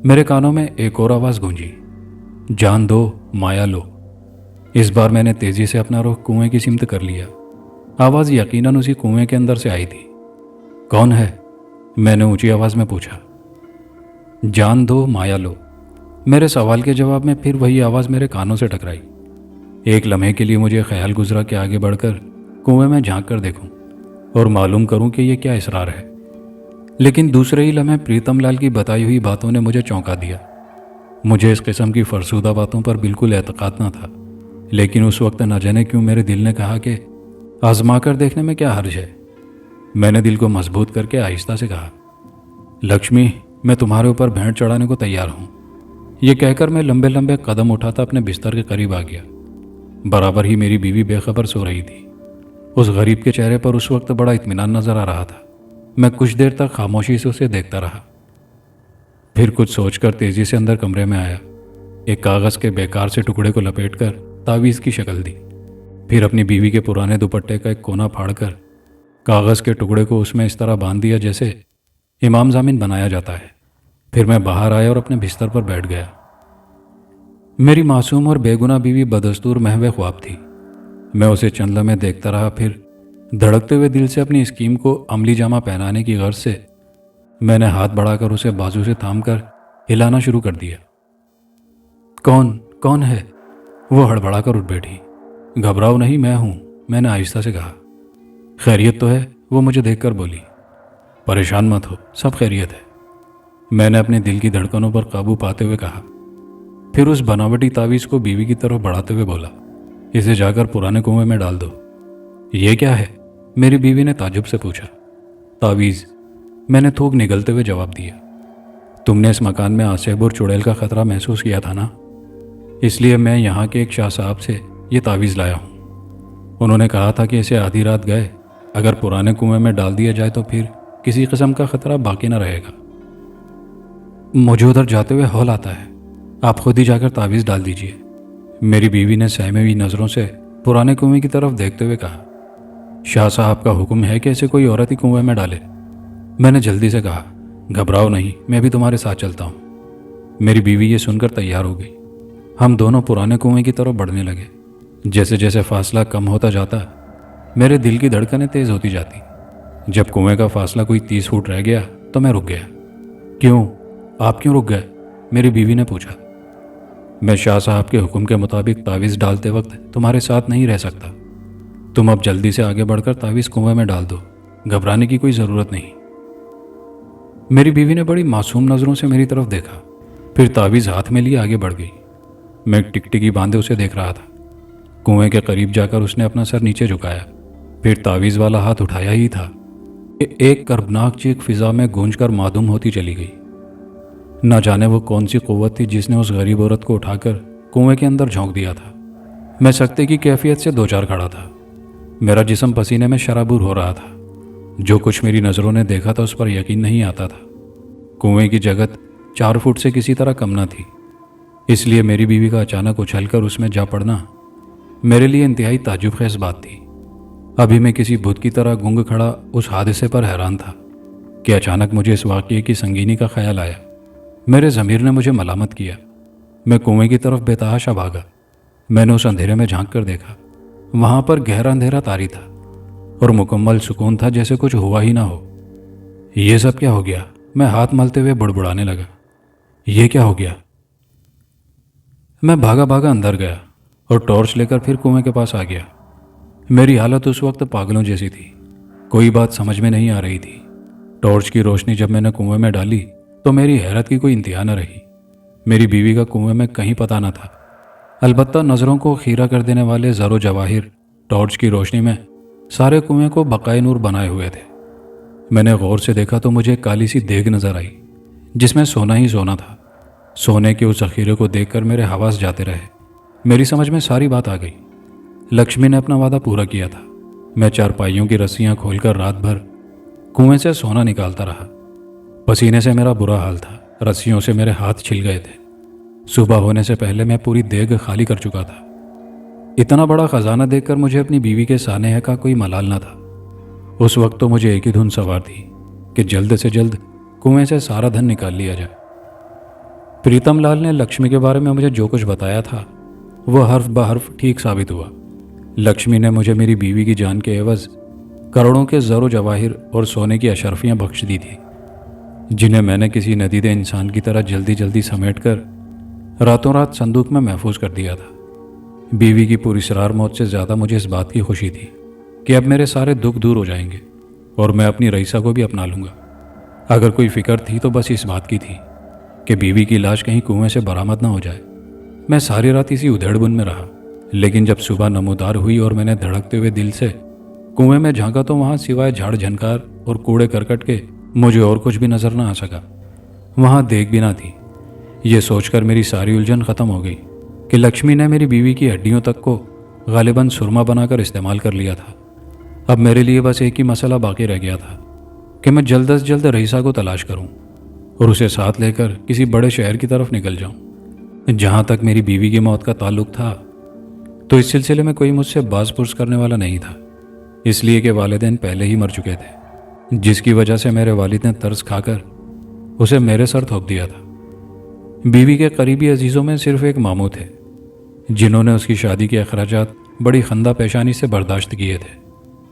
मेरे कानों में एक और आवाज़ गूंजी, जान दो माया लो। इस बार मैंने तेज़ी से अपना रुख कुएं की सिमत कर लिया। आवाज़ यकीनन उसी कुएं के अंदर से आई थी। कौन है? मैंने ऊंची आवाज़ में पूछा। जान दो माया लो। मेरे सवाल के जवाब में फिर वही आवाज़ मेरे कानों से टकराई। एक लम्हे के लिए मुझे ख्याल गुजरा कि आगे बढ़कर कुएं में झांक कर देखूं और मालूम करूं कि यह क्या इसरार है, लेकिन दूसरे ही लम्हे प्रीतमलाल की बताई हुई बातों ने मुझे चौंका दिया। मुझे इस किस्म की फरसूदा बातों पर बिल्कुल एतकाद न था, लेकिन उस वक्त न जाने क्यों मेरे दिल ने कहा कि आजमा कर देखने में क्या हर्ज है। मैंने दिल को मजबूत करके आहिस्ता से कहा, लक्ष्मी, मैं तुम्हारे ऊपर भेंट चढ़ाने को तैयार हूँ। ये कहकर मैं लंबे लंबे कदम उठाता अपने बिस्तर के करीब आ गया। बराबर ही मेरी बीवी बेखबर सो रही थी। उस गरीब के चेहरे पर उस वक्त बड़ा इत्मीनान नजर आ रहा था। मैं कुछ देर तक खामोशी से उसे देखता रहा, फिर कुछ सोचकर तेजी से अंदर कमरे में आया। एक कागज़ के बेकार से टुकड़े को लपेटकर तावीज़ की शक्ल दी, फिर अपनी बीवी के पुराने दुपट्टे का एक कोना फाड़कर कागज़ के टुकड़े को उसमें इस तरह बांध दिया जैसे इमाम जामिन बनाया जाता है। फिर मैं बाहर आया और अपने बिस्तर पर बैठ गया। मेरी मासूम और बेगुनाह बीवी बदस्तूर महवे ख्वाब थी। मैं उसे चंद लम्हे देखता रहा, फिर धड़कते हुए दिल से अपनी स्कीम को अमली जामा पहनाने की गर्ज से मैंने हाथ बढ़ाकर उसे बाजू से थामकर हिलाना शुरू कर दिया। कौन कौन है? वो हड़बड़ाकर उठ बैठी। घबराओ नहीं, मैं हूं, मैंने आहिस्ता से कहा। खैरियत तो है? वो मुझे देखकर बोली। परेशान मत हो, सब खैरियत है, मैंने अपने दिल की धड़कनों पर काबू पाते हुए कहा। फिर उस बनावटी तावीज़ को बीवी की तरफ बढ़ाते हुए बोला, इसे जाकर पुराने कुएं में डाल दो। ये क्या है? मेरी बीवी ने ताज्जुब से पूछा। तावीज़, मैंने थूक निगलते हुए जवाब दिया। तुमने इस मकान में आसेब और चुड़ैल का खतरा महसूस किया था ना, इसलिए मैं यहाँ के एक शाह साहब से ये तावीज़ लाया हूँ। उन्होंने कहा था कि इसे आधी रात गए अगर पुराने कुएं में डाल दिया जाए तो फिर किसी किस्म का खतरा बाकी न रहेगा। मुझे उधर जाते हुए हौल आता है, आप खुद ही जाकर तावीज़ डाल दीजिए, मेरी बीवी ने सहमे हुई नज़रों से पुराने कुएं की तरफ देखते हुए कहा। शाह साहब का हुक्म है कि इसे कोई औरत ही कुएं में डाले, मैंने जल्दी से कहा। घबराओ नहीं, मैं भी तुम्हारे साथ चलता हूँ। मेरी बीवी ये सुनकर तैयार हो गई। हम दोनों पुराने कुएं की तरफ बढ़ने लगे। जैसे जैसे फासला कम होता जाता मेरे दिल की धड़कनें तेज़ होती जाती। जब कुएं का फासला कोई 30 फुट रह गया तो मैं रुक गया। क्यों? आप क्यों रुक गए? मेरी बीवी ने पूछा। मैं शाह साहब के हुक्म के मुताबिक तावीज़ डालते वक्त तुम्हारे साथ नहीं रह सकता। तुम अब जल्दी से आगे बढ़कर तावीज़ कुएं में डाल दो, घबराने की कोई ज़रूरत नहीं। मेरी बीवी ने बड़ी मासूम नज़रों से मेरी तरफ देखा, फिर तावीज़ हाथ में लिए आगे बढ़ गई। मैं एक टिकटिकी बांधे उसे देख रहा था। कुएं के करीब जाकर उसने अपना सर नीचे झुकाया, फिर तावीज़ वाला हाथ उठाया ही था कि एक कर्बनाक चीख फिजा में गूंजकर मादूम होती चली गई। न जाने वो कौन सी कुव्वत थी जिसने उस गरीब औरत को उठाकर कुएं के अंदर झोंक दिया था। मैं सख्ते की कैफियत से दो चार खड़ा था। मेरा जिस्म पसीने में शराबूर हो रहा था। जो कुछ मेरी नज़रों ने देखा था उस पर यकीन नहीं आता था। कुएं की जगत 4 फुट से किसी तरह कम न थी, इसलिए मेरी बीवी का अचानक उछलकर उसमें जा पड़ना मेरे लिए इंतहाई ताज्जुब-खेज़ बात थी। अभी मैं किसी भूत की तरह गूंग खड़ा उस हादसे पर हैरान था कि अचानक मुझे इस वाक़ये की संगीनी का ख्याल आया। मेरे ज़मीर ने मुझे मलामत किया। मैं कुएं की तरफ बेतहाशा भागा। मैंने उस अंधेरे में झांक कर देखा। वहाँ पर गहरा अंधेरा तारी था और मुकम्मल सुकून था, जैसे कुछ हुआ ही ना हो। ये सब क्या हो गया? मैं हाथ मलते हुए बुड़बुड़ाने लगा। ये क्या हो गया? मैं भागा भागा अंदर गया और टॉर्च लेकर फिर कुएं के पास आ गया। मेरी हालत उस वक्त पागलों जैसी थी। कोई बात समझ में नहीं आ रही थी। टॉर्च की रोशनी जब मैंने कुएं में डाली तो मेरी हैरत की कोई इंतहा न रही। मेरी बीवी का कुएं में कहीं पता न था। अलबत्ता नज़रों को खीरा कर देने वाले ज़रो जवाहिर टॉर्च की रोशनी में सारे कुएं को बकाए नूर बनाए हुए थे। मैंने गौर से देखा तो मुझे काली सी देग नज़र आई जिसमें सोना ही सोना था। सोने के उस ज़ख़ीरे को देखकर मेरे हवास जाते रहे। मेरी समझ में सारी बात आ गई। लक्ष्मी ने अपना वादा पूरा किया था। मैं चारपाइयों की रस्सियां खोलकर रात भर कुएं से सोना निकालता रहा। पसीने से मेरा बुरा हाल था। रस्सियों से मेरे हाथ छिल गए थे। सुबह होने से पहले मैं पूरी देग खाली कर चुका था। इतना बड़ा खजाना देखकर मुझे अपनी बीवी के सानेह का कोई मलाल न था। उस वक्त तो मुझे एक ही धुन सवार थी कि जल्द से जल्द कुएं से सारा धन निकाल लिया जाए। प्रीतम लाल ने लक्ष्मी के बारे में मुझे जो कुछ बताया था वह हर्फ ब हर्फ ठीक साबित हुआ। लक्ष्मी ने मुझे मेरी बीवी की जान के एवज करोड़ों के ज़रो जवाहिर और सोने की अशरफियाँ बख्श दी थी, जिन्हें मैंने किसी नदीदे इंसान की तरह जल्दी जल्दी समेट कर रातों रात संदूक में महफूज कर दिया था। बीवी की पुरस्रार मौत से ज़्यादा मुझे इस बात की खुशी थी कि अब मेरे सारे दुख दूर हो जाएंगे और मैं अपनी रईसा को भी अपना लूँगा। अगर कोई फिक्र थी तो बस इस बात की थी कि बीवी की लाश कहीं कुएं से बरामद ना हो जाए। मैं सारी रात इसी उधेड़बुन में रहा, लेकिन जब सुबह नमूदार हुई और मैंने धड़कते हुए दिल से कुएं में झांका तो वहाँ सिवाय झाड़ झनकार और कूड़े करकट के मुझे और कुछ भी नजर ना आ सका। वहाँ देख भी ना थी। ये सोचकर मेरी सारी उलझन ख़त्म हो गई कि लक्ष्मी ने मेरी बीवी की हड्डियों तक को गालिबन सुरमा बनाकर इस्तेमाल कर लिया था। अब मेरे लिए बस एक ही मसला बाकी रह गया था कि मैं जल्द से जल्द रईसा को तलाश करूं और उसे साथ लेकर किसी बड़े शहर की तरफ निकल जाऊं। जहां तक मेरी बीवी की मौत का ताल्लुक था तो इस सिलसिले में कोई मुझसे बाज पुरस करने वाला नहीं था, इसलिए कि वालिदैन पहले ही मर चुके थे, जिसकी वजह से मेरे वालिद ने तरस खाकर उसे मेरे सर थोप दिया था। बीवी के करीबी अजीज़ों में सिर्फ एक मामू थे जिन्होंने उसकी शादी के अखराजात बड़ी खंदा पेशानी से बर्दाश्त किए थे,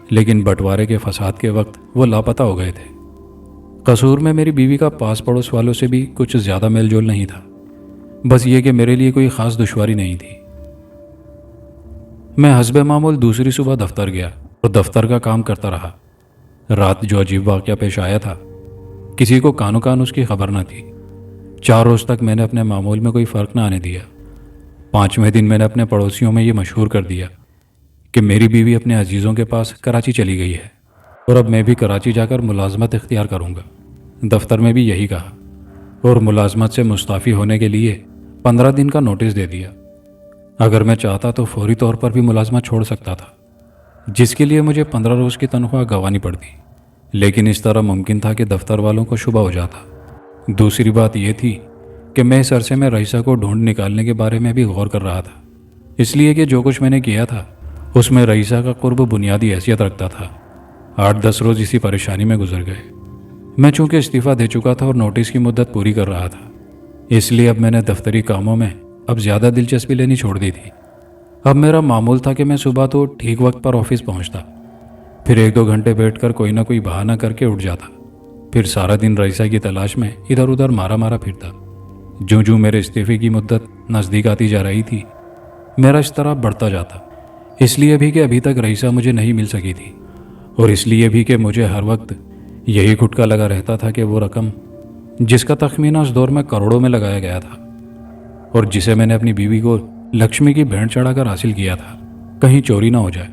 लेकिन बंटवारे के फसाद के वक्त वो लापता हो गए थे। कसूर में मेरी बीवी का पास पड़ोस वालों से भी कुछ ज़्यादा मेलजोल नहीं था, बस ये कि मेरे लिए कोई ख़ास दुश्वारी नहीं थी। मैं हस्बे मामूल दूसरी सुबह दफ्तर गया और दफ्तर का काम करता रहा। रात जो अजीब वाक़या पेश आया था, किसी को कानो कान उसकी खबर न थी। 4 रोज़ तक मैंने अपने मामूल में कोई फ़र्क न आने दिया। 5वें दिन मैंने अपने पड़ोसियों में ये मशहूर कर दिया कि मेरी बीवी अपने अजीज़ों के पास कराची चली गई है और अब मैं भी कराची जाकर मुलाजमत इख्तियार करूँगा। दफ्तर में भी यही कहा और मुलाजमत से मुस्ताफ़ी होने के लिए 15 दिन का नोटिस दे दिया। अगर मैं चाहता तो फौरी तौर पर भी मुलाजमत छोड़ सकता था, जिसके लिए मुझे 15 रोज़ की तनख्वाह गंवानी पड़ती, लेकिन इस तरह मुमकिन था कि दफ्तर वालों को शुबा हो जाता। दूसरी बात यह थी कि मैं इस अरसे में रईसा को ढूंढ निकालने के बारे में भी गौर कर रहा था, इसलिए कि जो कुछ मैंने किया था उसमें रईसा का कुर्ब बुनियादी हैसियत रखता था। 8-10 रोज़ इसी परेशानी में गुजर गए। मैं चूंकि इस्तीफ़ा दे चुका था और नोटिस की मुद्दत पूरी कर रहा था, इसलिए अब मैंने दफ्तरी कामों में अब ज़्यादा दिलचस्पी लेनी छोड़ दी थी। अब मेरा मामूल था कि मैं सुबह तो ठीक वक्त पर ऑफिस पहुंचता, फिर 1-2 घंटे बैठकर कोई ना कोई बहाना करके उठ जाता, फिर सारा दिन रईसा की तलाश में इधर उधर मारा मारा फिरता। जो मेरे इस्तीफ़े की मुद्दत नज़दीक आती जा रही थी, मेरा इस तरह बढ़ता जाता। اس لیے بھی کہ ابھی تک رئیسہ مجھے نہیں مل سکی تھی، اور اس لیے بھی کہ مجھے ہر وقت یہی کھٹکا لگا رہتا تھا کہ وہ رقم جس کا تخمینہ اس دور میں کروڑوں میں لگایا گیا تھا اور جسے میں نے اپنی بیوی کو لکشمی کی بھینٹ چڑھا کر حاصل کیا تھا، کہیں چوری نہ ہو جائے۔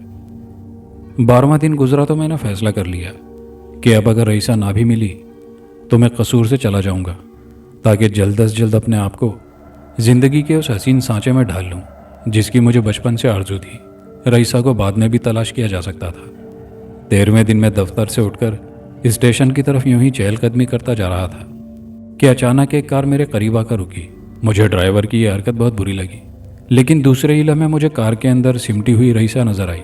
12واں دن گزرا تو میں نے فیصلہ کر لیا کہ اب اگر رئیسہ نہ بھی ملی تو میں قصور سے چلا جاؤں گا، تاکہ جلد از جلد اپنے آپ کو زندگی کے اس حسین سانچے میں ڈھال لوں جس کی مجھے بچپن سے آرزو تھی۔ رئیسہ کو بعد میں بھی تلاش کیا جا سکتا تھا۔ 13ویں دن میں دفتر سے اٹھ کر اسٹیشن کی طرف یوں ہی چہل قدمی کرتا جا رہا تھا کہ اچانک ایک کار میرے قریب آ کر رکی۔ مجھے ڈرائیور کی یہ حرکت بہت بری لگی، لیکن دوسرے ہی لمحے مجھے کار کے اندر سمٹی ہوئی رئیسہ نظر آئی۔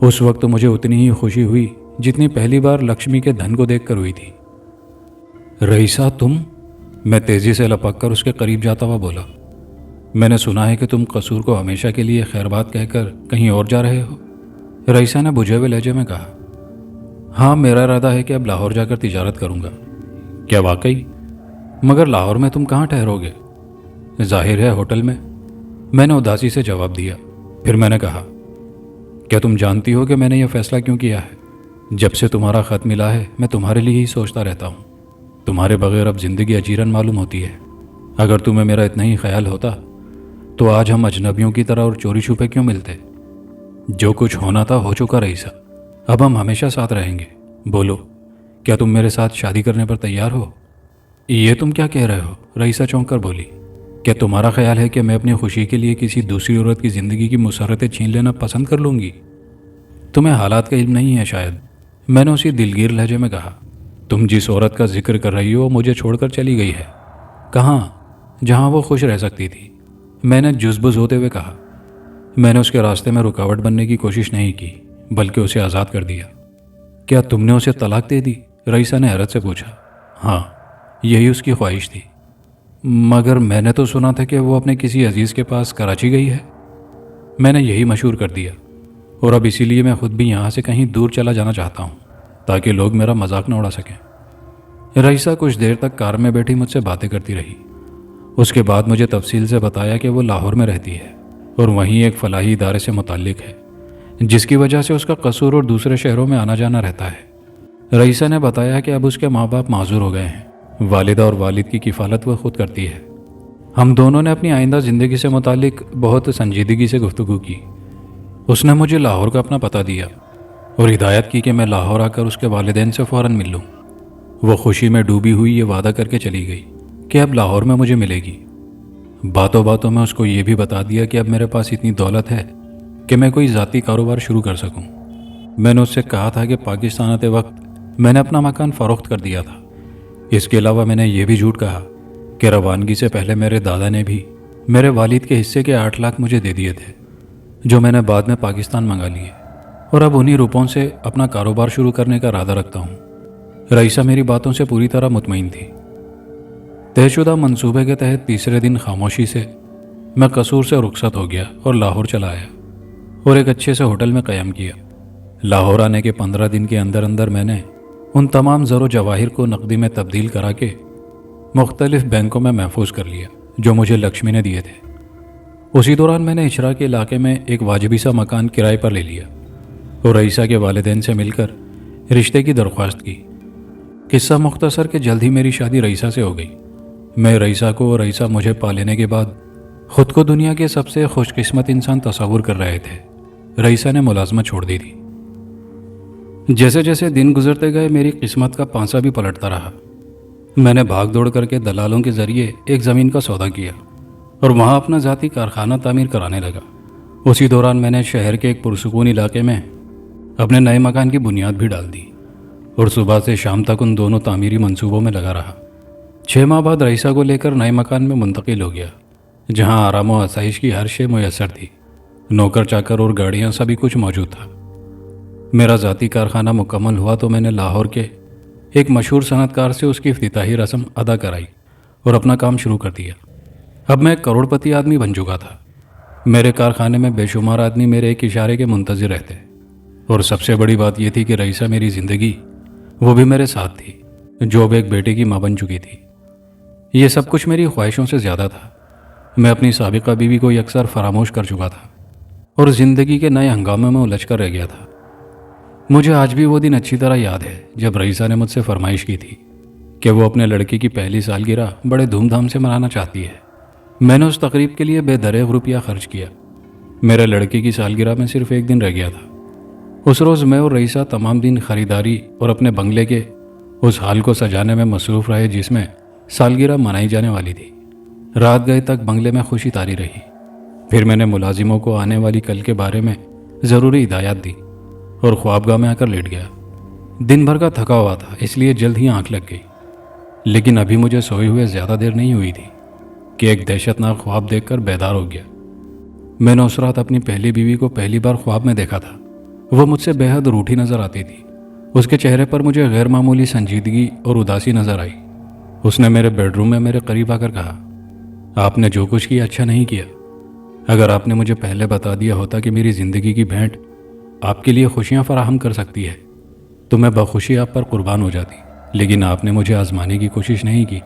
اس وقت مجھے اتنی ہی خوشی ہوئی جتنی پہلی بار لکشمی کے دھن کو دیکھ کر ہوئی تھی۔ رئیسہ تم؟ میں تیزی سے لپک کر اس کے قریب جاتا ہوا بولا، میں نے سنا ہے کہ تم قصور کو ہمیشہ کے لیے خیر بات کہہ کر کہیں اور جا رہے ہو۔ رئیسہ نے بجھے ہوئے لہجے میں کہا، ہاں میرا ارادہ ہے کہ اب لاہور جا کر تجارت کروں گا۔ کیا واقعی؟ مگر لاہور میں تم کہاں ٹھہرو گے؟ ظاہر ہے ہوٹل میں نے اداسی سے جواب دیا۔ پھر میں نے کہا، کیا تم جانتی ہو کہ میں نے یہ فیصلہ کیوں کیا ہے؟ جب سے تمہارا خط ملا ہے میں تمہارے لیے ہی سوچتا رہتا ہوں۔ تمہارے بغیر اب زندگی اجیرن معلوم ہوتی ہے۔ اگر تمہیں میرا اتنا ہی خیال ہوتا تو آج ہم اجنبیوں کی طرح اور چوری چھپے کیوں ملتے؟ جو کچھ ہونا تھا ہو چکا رئیسہ، اب ہم ہمیشہ ساتھ رہیں گے۔ بولو، کیا تم میرے ساتھ شادی کرنے پر تیار ہو؟ یہ تم کیا کہہ رہے ہو؟ رئیسہ چونک کر بولی، کیا تمہارا خیال ہے کہ میں اپنی خوشی کے لیے کسی دوسری عورت کی زندگی کی مسرتیں چھین لینا پسند کر لوں گی؟ تمہیں حالات کا علم نہیں ہے شاید، میں نے اسی دلگیر لہجے میں کہا۔ تم جس عورت کا ذکر کر رہی ہو وہ مجھے چھوڑ کر چلی گئی ہے۔ کہاں؟ جہاں وہ خوش رہ سکتی تھی، میں نے جزبز ہوتے ہوئے کہا۔ میں نے اس کے راستے میں رکاوٹ بننے کی کوشش نہیں کی بلکہ اسے آزاد کر دیا۔ کیا تم نے اسے طلاق دے دی؟ رئیسہ نے حیرت سے پوچھا۔ ہاں، یہی اس کی خواہش تھی، مگر میں نے تو سنا تھا کہ وہ اپنے کسی عزیز کے پاس کراچی گئی ہے۔ میں نے یہی مشہور کر دیا، اور اب اسی لیے میں خود بھی یہاں سے کہیں دور چلا جانا چاہتا ہوں تاکہ لوگ میرا مذاق نہ اڑا سکیں۔ رئیسہ کچھ دیر تک کار میں بیٹھی مجھ سے باتیں کرتی رہی۔ اس کے بعد مجھے تفصیل سے بتایا کہ وہ لاہور میں رہتی ہے اور وہیں ایک فلاحی ادارے سے متعلق ہے، جس کی وجہ سے اس کا قصور اور دوسرے شہروں میں آنا جانا رہتا ہے۔ رئیسہ نے بتایا کہ اب اس کے ماں باپ معذور ہو گئے ہیں، والدہ اور والد کی کفالت وہ خود کرتی ہے۔ ہم دونوں نے اپنی آئندہ زندگی سے متعلق بہت سنجیدگی سے گفتگو کی۔ اس نے مجھے لاہور کا اپنا پتہ دیا اور ہدایت کی کہ میں لاہور آ کر اس کے والدین سے فوراً مل لوں۔ وہ خوشی میں ڈوبی ہوئی یہ وعدہ کر کے چلی گئی کہ اب لاہور میں مجھے ملے گی۔ باتوں باتوں میں اس کو یہ بھی بتا دیا کہ اب میرے پاس اتنی دولت ہے کہ میں کوئی ذاتی کاروبار شروع کر سکوں۔ میں نے اس سے کہا تھا کہ پاکستان آتے وقت میں نے اپنا مکان فروخت کر دیا تھا۔ اس کے علاوہ میں نے یہ بھی جھوٹ کہا کہ روانگی سے پہلے میرے دادا نے بھی میرے والد کے حصے کے 8 لاکھ مجھے دے دیے تھے، جو میں نے بعد میں پاکستان منگا لیے، اور اب انہی روپوں سے اپنا کاروبار شروع کرنے کا ارادہ رکھتا ہوں۔ رئیسہ میری باتوں سے پوری طرح مطمئن تھی۔ طے شدہ منصوبے کے تحت تیسرے دن خاموشی سے میں قصور سے رخصت ہو گیا اور لاہور چلا آیا اور ایک اچھے سے ہوٹل میں قیام کیا۔ لاہور آنے کے 15 دن کے اندر اندر میں نے ان تمام زر و جواہر کو نقدی میں تبدیل کرا کے مختلف بینکوں میں محفوظ کر لیا جو مجھے لکشمی نے دیے تھے۔ اسی دوران میں نے اچھرا کے علاقے میں ایک واجبی سا مکان کرائے پر لے لیا اور رئیسہ کے والدین سے مل کر رشتے کی درخواست کی۔ قصہ مختصر کہ جلد ہی میری شادی رئیسہ سے ہو گئی۔ میں رئیسہ کو اور رئیسہ مجھے پا لینے کے بعد خود کو دنیا کے سب سے خوش قسمت انسان تصور کر رہے تھے۔ رئیسہ نے ملازمت چھوڑ دی تھی۔ جیسے جیسے دن گزرتے گئے میری قسمت کا پانسا بھی پلٹتا رہا۔ میں نے بھاگ دوڑ کر کے دلالوں کے ذریعے ایک زمین کا سودا کیا اور وہاں اپنا ذاتی کارخانہ تعمیر کرانے لگا۔ اسی دوران میں نے شہر کے ایک پرسکون علاقے میں اپنے نئے مکان کی بنیاد بھی ڈال دی اور صبح سے شام تک ان دونوں تعمیری منصوبوں میں لگا رہا۔ 6 ماہ بعد رئیسہ کو لے کر نئے مکان میں منتقل ہو گیا، جہاں آرام و آسائش کی ہر شے میسر تھی۔ نوکر چاکر اور گاڑیاں سبھی کچھ موجود تھا۔ میرا ذاتی کارخانہ مکمل ہوا تو میں نے لاہور کے ایک مشہور صنعت کار سے اس کی افتتاحی رسم ادا کرائی اور اپنا کام شروع کر دیا۔ اب میں ایک کروڑ پتی آدمی بن چکا تھا۔ میرے کارخانے میں بے شمار آدمی میرے ایک اشارے کے منتظر رہتے، اور سب سے بڑی بات یہ تھی کہ رئیسہ میری زندگی وہ بھی میرے ساتھ تھی، جو اب ایک بیٹے کی ماں بن چکی تھی۔ یہ سب کچھ میری خواہشوں سے زیادہ تھا۔ میں اپنی سابقہ بیوی کو یکسر فراموش کر چکا تھا اور زندگی کے نئے ہنگامے میں الجھ کر رہ گیا تھا۔ مجھے آج بھی وہ دن اچھی طرح یاد ہے جب رئیسہ نے مجھ سے فرمائش کی تھی کہ وہ اپنے لڑکے کی پہلی سالگرہ بڑے دھوم دھام سے منانا چاہتی ہے۔ میں نے اس تقریب کے لیے بے دریغ روپیہ خرچ کیا۔ میرے لڑکے کی سالگرہ میں صرف ایک دن رہ گیا تھا۔ اس روز میں اور رئیسہ تمام دن خریداری اور اپنے بنگلے کے اس حال کو سجانے میں مصروف رہے جس میں سالگرہ منائی جانے والی تھی۔ رات گئے تک بنگلے میں خوشی طاری رہی۔ پھر میں نے ملازموں کو آنے والی کل کے بارے میں ضروری ہدایات دی اور خوابگاہ میں آ کر لیٹ گیا۔ دن بھر کا تھکا ہوا تھا، اس لیے جلد ہی آنکھ لگ گئی، لیکن ابھی مجھے سوئے ہوئے زیادہ دیر نہیں ہوئی تھی کہ ایک دہشتناک خواب دیکھ کر بیدار ہو گیا۔ میں نے اس رات اپنی پہلی بیوی کو پہلی بار خواب میں دیکھا تھا۔ وہ مجھ سے بے حد روٹھی نظر آتی تھی۔ اس کے چہرے پر مجھے غیر معمولی سنجیدگی اور اداسی نظر آئی۔ اس نے میرے بیڈ روم میں میرے قریب آ کر کہا، آپ نے جو کچھ کیا اچھا نہیں کیا۔ اگر آپ نے مجھے پہلے بتا دیا ہوتا کہ میری زندگی کی بھینٹ آپ کے لیے خوشیاں فراہم کر سکتی ہے تو میں بخوشی آپ پر قربان ہو جاتی، لیکن آپ نے مجھے آزمانے کی کوشش نہیں کی۔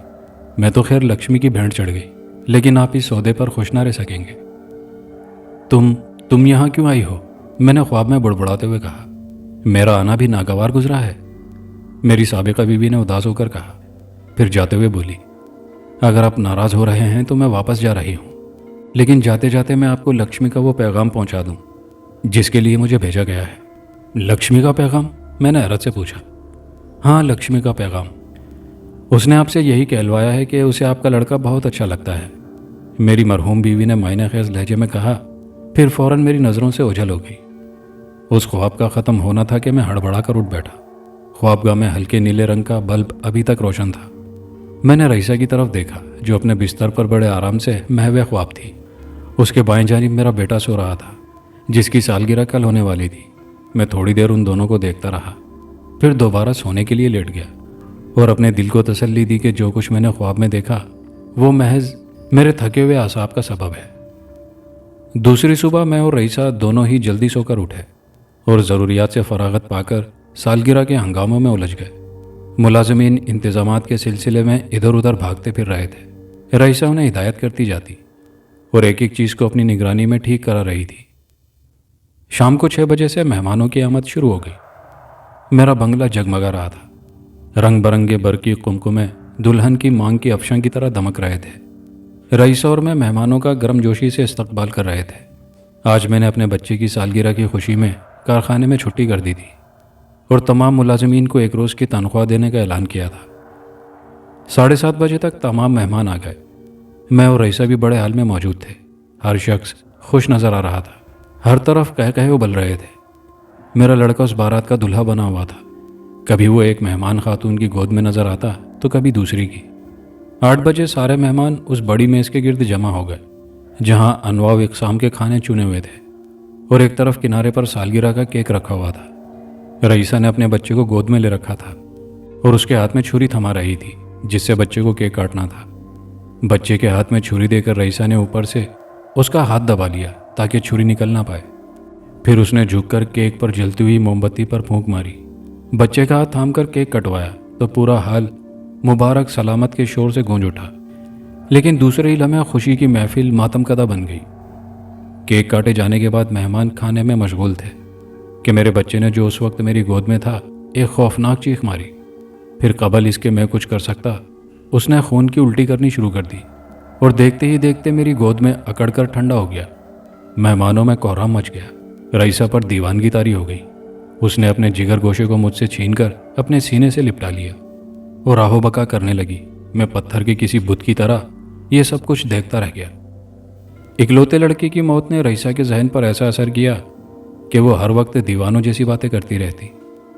میں تو خیر لکشمی کی بھینٹ چڑھ گئی، لیکن آپ اس سودے پر خوش نہ رہ سکیں گے۔ تم یہاں کیوں آئی ہو؟ میں نے خواب میں بڑبڑاتے ہوئے کہا۔ میرا آنا بھی ناگوار گزرا ہے، میری سابقہ بیوی نے اداس ہو کر کہا، پھر جاتے ہوئے بولی، اگر آپ ناراض ہو رہے ہیں تو میں واپس جا رہی ہوں، لیکن جاتے جاتے میں آپ کو لکشمی کا وہ پیغام پہنچا دوں جس کے لیے مجھے بھیجا گیا ہے۔ لکشمی کا پیغام؟ میں نے حیرت سے پوچھا۔ ہاں، لکشمی کا پیغام۔ اس نے آپ سے یہی کہلوایا ہے کہ اسے آپ کا لڑکا بہت اچھا لگتا ہے، میری مرحوم بیوی نے معنی خیز لہجے میں کہا، پھر فوراً میری نظروں سے اوجھل ہو گئی۔ اس خواب کا ختم ہونا تھا کہ میں ہڑبڑا کر اٹھ بیٹھا۔ خوابگاہ میں ہلکے نیلے رنگ کا بلب ابھی تک روشن تھا۔ میں نے رئیسہ کی طرف دیکھا جو اپنے بستر پر بڑے آرام سے محو خواب تھی۔ اس کے بائیں جانب میرا بیٹا سو رہا تھا جس کی سالگرہ کل ہونے والی تھی۔ میں تھوڑی دیر ان دونوں کو دیکھتا رہا، پھر دوبارہ سونے کے لیے لیٹ گیا اور اپنے دل کو تسلی دی کہ جو کچھ میں نے خواب میں دیکھا وہ محض میرے تھکے ہوئے اعصاب کا سبب ہے۔ دوسری صبح میں اور رئیسہ دونوں ہی جلدی سو کر اٹھے اور ضروریات سے فراغت پا کر سالگرہ کے ہنگاموں میں الجھ گئے۔ ملازمین انتظامات کے سلسلے میں ادھر ادھر بھاگتے پھر رہے تھے۔ رئیسہ انہیں ہدایت کرتی جاتی اور ایک ایک چیز کو اپنی نگرانی میں ٹھیک کرا رہی تھی۔ شام کو 6 بجے سے مہمانوں کی آمد شروع ہو گئی۔ میرا بنگلہ جگمگا رہا تھا۔ رنگ برنگے برقی قمقمے دلہن کی مانگ کی افشاں کی طرح دمک رہے تھے۔ رئیسہ اور میں مہمانوں کا گرم جوشی سے استقبال کر رہے تھے۔ آج میں نے اپنے بچے کی سالگرہ کی خوشی میں کارخانے میں چھٹی کر دی تھی اور تمام ملازمین کو 1 روز کی تنخواہ دینے کا اعلان کیا تھا۔ 7:30 بجے تک تمام مہمان آ گئے۔ میں اور رئیسہ بھی بڑے حال میں موجود تھے۔ ہر شخص خوش نظر آ رہا تھا، ہر طرف کہے ابل رہے تھے۔ میرا لڑکا اس بارات کا دلہا بنا ہوا تھا۔ کبھی وہ ایک مہمان خاتون کی گود میں نظر آتا تو کبھی دوسری کی۔ 8 بجے سارے مہمان اس بڑی میز کے گرد جمع ہو گئے جہاں انواع و اقسام کے کھانے چنے ہوئے تھے اور ایک طرف کنارے پر سالگرہ کا کیک رکھا ہوا تھا۔ رئیسہ نے اپنے بچے کو گود میں لے رکھا تھا اور اس کے ہاتھ میں چھری تھما رہی تھی جس سے بچے کو کیک کاٹنا تھا۔ بچے کے ہاتھ میں چھری دے کر رئیسہ نے اوپر سے اس کا ہاتھ دبا لیا تاکہ چھری نکل نہ پائے۔ پھر اس نے جھک کر کیک پر جلتی ہوئی موم بتی پر پھونک ماری۔ بچے کا ہاتھ تھام کر کیک کٹوایا تو پورا حال مبارک سلامت کے شور سے گونج اٹھا، لیکن دوسرے ہی لمحے خوشی کی محفل ماتم کدہ بن گئی۔ کیک کاٹے جانے کے بعد مہمان کھانے میں مشغول تھے کہ میرے بچے نے جو اس وقت میری گود میں تھا ایک خوفناک چیخ ماری۔ پھر قبل اس کے میں کچھ کر سکتا اس نے خون کی الٹی کرنی شروع کر دی اور دیکھتے ہی دیکھتے میری گود میں اکڑ کر ٹھنڈا ہو گیا۔ مہمانوں میں کوہرام مچ گیا۔ رئیسہ پر دیوانگی طاری ہو گئی۔ اس نے اپنے جگر گوشے کو مجھ سے چھین کر اپنے سینے سے لپٹا لیا اور آہو بکا کرنے لگی۔ میں پتھر کے کسی بت کی طرح یہ سب کچھ دیکھتا رہ گیا۔ اکلوتے لڑکے کی موت نے رئیسہ کے ذہن پر ایسا اثر کیا کہ وہ ہر وقت دیوانوں جیسی باتیں کرتی رہتی۔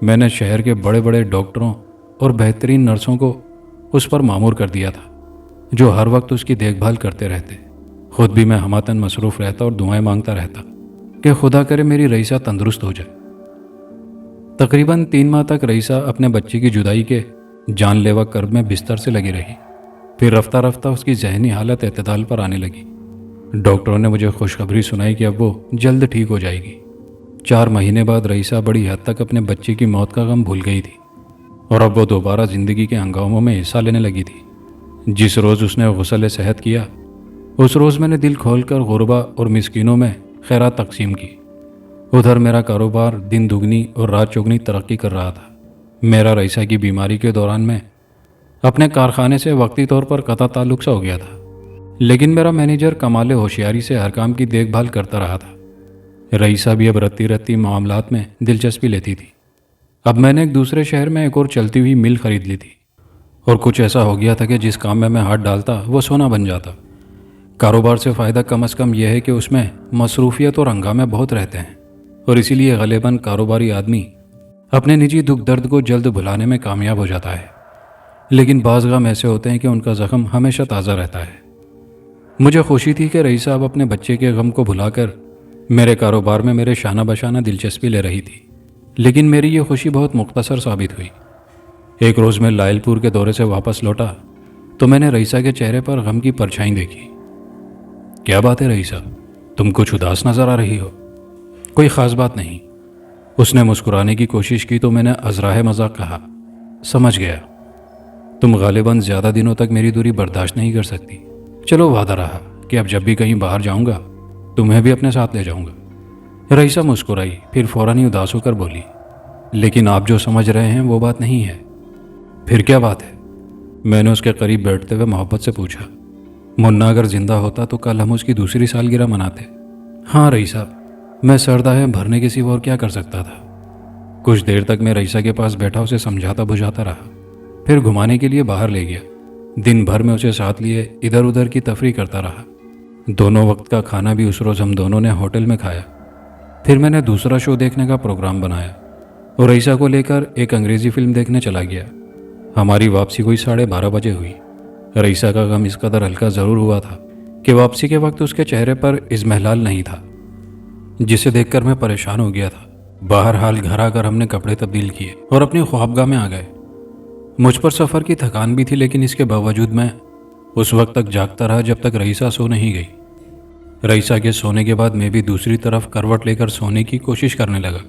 میں نے شہر کے بڑے بڑے ڈاکٹروں اور بہترین نرسوں کو اس پر مامور کر دیا تھا جو ہر وقت اس کی دیکھ بھال کرتے رہتے۔ خود بھی میں ہماتن مصروف رہتا اور دعائیں مانگتا رہتا کہ خدا کرے میری رئیسہ تندرست ہو جائے۔ تقریباً 3 ماہ تک رئیسہ اپنے بچے کی جدائی کے جان لیوا کرب میں بستر سے لگی رہی۔ پھر رفتہ رفتہ اس کی ذہنی حالت اعتدال پر آنے لگی۔ ڈاکٹروں نے مجھے خوشخبری سنائی کہ اب وہ جلد ٹھیک ہو جائے گی۔ 4 مہینے بعد رئیسہ بڑی حد تک اپنے بچے کی موت کا غم بھول گئی تھی اور اب وہ دوبارہ زندگی کے ہنگاموں میں حصہ لینے لگی تھی۔ جس روز اس نے غسل صحت کیا اس روز میں نے دل کھول کر غربا اور مسکینوں میں خیرات تقسیم کی۔ ادھر میرا کاروبار دن دگنی اور رات چوگنی ترقی کر رہا تھا۔ میرا رئیسہ کی بیماری کے دوران میں اپنے کارخانے سے وقتی طور پر قطع تعلق سا ہو گیا تھا، لیکن میرا مینیجر کمال ہوشیاری سے ہر کام کی دیکھ بھال کرتا رہا تھا۔ رئیسہ بھی اب رتی رتی معاملات میں دلچسپی لیتی تھی۔ اب میں نے ایک دوسرے شہر میں ایک اور چلتی ہوئی مل خرید لی تھی، اور کچھ ایسا ہو گیا تھا کہ جس کام میں ہاتھ ڈالتا وہ سونا بن جاتا۔ کاروبار سے فائدہ کم از کم یہ ہے کہ اس میں مصروفیت اور ہنگامے بہت رہتے ہیں، اور اسی لیے غالباً کاروباری آدمی اپنے نجی دکھ درد کو جلد بھلانے میں کامیاب ہو جاتا ہے، لیکن بعض غم ایسے ہوتے ہیں کہ ان کا زخم ہمیشہ تازہ رہتا ہے۔ مجھے خوشی تھی کہ رئیسہ اب اپنے بچے کے غم کو بھلا کر میرے کاروبار میں میرے شانہ بشانہ دلچسپی لے رہی تھی، لیکن میری یہ خوشی بہت مختصر ثابت ہوئی۔ ایک روز میں لائل پور کے دورے سے واپس لوٹا تو میں نے رئیسہ کے چہرے پر غم کی پرچھائی دیکھی۔ کیا بات ہے رئیسہ، تم کچھ اداس نظر آ رہی ہو؟ کوئی خاص بات نہیں، اس نے مسکرانے کی کوشش کی تو میں نے ازراہ مذاق کہا، سمجھ گیا، تم غالباً زیادہ دنوں تک میری دوری برداشت نہیں کر سکتی۔ چلو وعدہ رہا کہ اب جب بھی کہیں باہر جاؤں گا تمہیں بھی اپنے ساتھ لے جاؤں گا۔ رئیسہ مسکرائی، پھر فوراً ہی اداس ہو کر بولی، لیکن آپ جو سمجھ رہے ہیں وہ بات نہیں ہے۔ پھر کیا بات ہے؟ میں نے اس کے قریب بیٹھتے ہوئے محبت سے پوچھا۔ منا اگر زندہ ہوتا تو کل ہم اس کی دوسری سالگرہ مناتے۔ ہاں رئیسہ، میں سرداہیں بھرنے کے سوا اور کیا کر سکتا تھا۔ کچھ دیر تک میں رئیسہ کے پاس بیٹھا اسے سمجھاتا بجھاتا رہا، پھر گھمانے کے لیے باہر لے گیا۔ دن بھر میں اسے ساتھ لیے ادھر ادھر کی تفریح کرتا رہا۔ دونوں وقت کا کھانا بھی اس روز ہم دونوں نے ہوٹل میں کھایا۔ پھر میں نے دوسرا شو دیکھنے کا پروگرام بنایا اور رئیسہ کو لے کر ایک انگریزی فلم دیکھنے چلا گیا۔ ہماری واپسی کوئی 12:30 بجے ہوئی۔ رئیسہ کا غم اس قدر ہلکا ضرور ہوا تھا کہ واپسی کے وقت اس کے چہرے پر اضمحلال نہیں تھا، جسے دیکھ کر میں پریشان ہو گیا تھا۔ بہرحال گھر آ کر ہم نے کپڑے تبدیل کیے اور اپنی خوابگاہ میں آ گئے۔ مجھ پر سفر کی تھکان بھی تھی، لیکن اس کے باوجود میں اس وقت تک جاگتا رہا جب تک رئیسہ سو نہیں گئی۔ رئیسہ کے سونے کے بعد میں بھی دوسری طرف کروٹ لے کر سونے کی کوشش کرنے لگا۔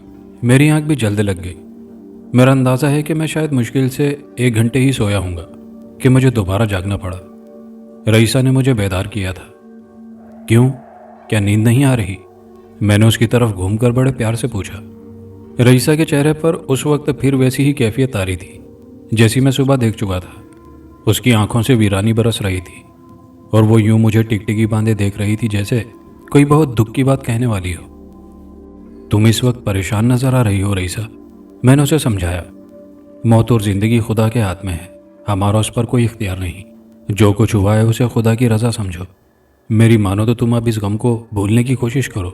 میری آنکھ بھی جلد لگ گئی۔ میرا اندازہ ہے کہ میں شاید مشکل سے 1 گھنٹے ہی سویا ہوں گا کہ مجھے دوبارہ جاگنا پڑا۔ رئیسہ نے مجھے بیدار کیا تھا۔ کیوں؟ کیا نیند نہیں آ رہی؟ میں نے اس کی طرف گھوم کر بڑے پیار سے پوچھا۔ رئیسہ کے چہرے پر اس وقت پھر ویسی ہی کیفیت آ رہی تھی جیسی میں صبح دیکھ چکا تھا۔ اس کی آنکھوں سے ویرانی برس رہی تھی اور وہ یوں مجھے ٹکٹکی باندھے دیکھ رہی تھی جیسے کوئی بہت دکھ کی بات کہنے والی ہو۔ تم اس وقت پریشان نظر آ رہی ہو رئیسہ، میں نے اسے سمجھایا۔ موت اور زندگی خدا کے ہاتھ میں ہے، ہمارا اس پر کوئی اختیار نہیں۔ جو کچھ ہوا ہے اسے خدا کی رضا سمجھو۔ میری مانو تو تم اب اس غم کو بھولنے کی کوشش کرو۔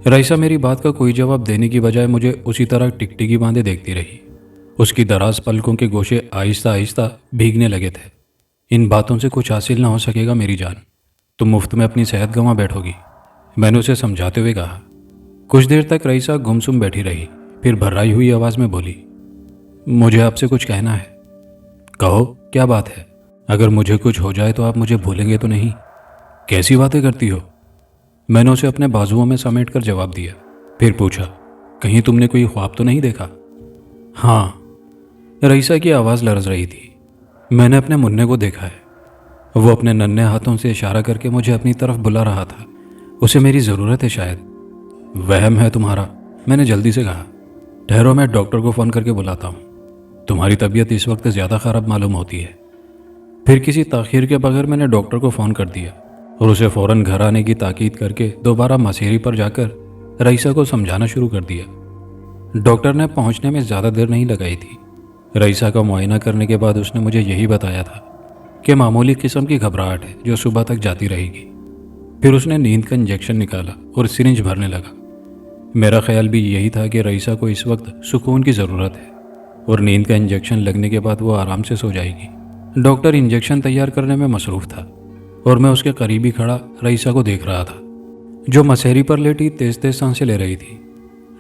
رئیسہ میری بات کا کوئی جواب دینے کی بجائے مجھے اسی طرح ٹکٹکی باندھے دیکھتی رہی۔ اس کی دراز پلکوں کے گوشے آہستہ آہستہ بھیگنے لگے تھے۔ ان باتوں سے کچھ حاصل نہ ہو سکے گا میری جان، تم مفت میں اپنی صحت گنوا بیٹھو گی، میں نے اسے سمجھاتے ہوئے کہا۔ کچھ دیر تک رئیسہ گمسم بیٹھی رہی، پھر بھرائی ہوئی آواز میں بولی، مجھے آپ سے کچھ کہنا ہے۔ کہو، کیا بات ہے؟ اگر مجھے کچھ ہو جائے تو آپ مجھے بھولیں گے تو نہیں؟ کیسی باتیں کرتی ہو؟ میں نے اسے اپنے بازوؤں میں سمیٹ کر جواب دیا، پھر پوچھا، کہیں تم نے کوئی خواب تو نہیں دیکھا؟ ہاں، رئیسہ کی آواز لرز رہی تھی۔ میں نے اپنے منع کو دیکھا ہے، وہ اپنے ننھے ہاتھوں سے اشارہ کر کے مجھے اپنی طرف بلا رہا تھا۔ اسے میری ضرورت ہے شاید۔ وہم ہے تمہارا، میں نے جلدی سے کہا۔ ٹھہرو، میں ڈاکٹر کو فون کر کے بلاتا ہوں، تمہاری طبیعت اس وقت زیادہ خراب معلوم ہوتی ہے۔ پھر کسی تاخیر کے بغیر میں نے ڈاکٹر کو فون کر دیا اور اسے فوراً گھر آنے کی تاکید کر کے دوبارہ مسیری پر جا کر رئیسہ کو سمجھانا شروع کر دیا۔ ڈاکٹر نے پہنچنے میں زیادہ دیر نہیں لگائی تھی۔ رئیسہ کا معائنہ کرنے کے بعد اس نے مجھے یہی بتایا تھا کہ معمولی قسم کی گھبراہٹ ہے جو صبح تک جاتی رہے گی۔ پھر اس نے نیند کا انجیکشن نکالا اور سرنج بھرنے لگا۔ میرا خیال بھی یہی تھا کہ رئیسہ کو اس وقت سکون کی ضرورت ہے اور نیند کا انجیکشن لگنے کے بعد وہ آرام سے سو جائے گی۔ ڈاکٹر انجیکشن تیار کرنے میں مصروف تھا اور میں اس کے قریب ہی کھڑا رئیسہ کو دیکھ رہا تھا، جو مسہری پر لیٹی تیز تیز سانسیں لے رہی تھی۔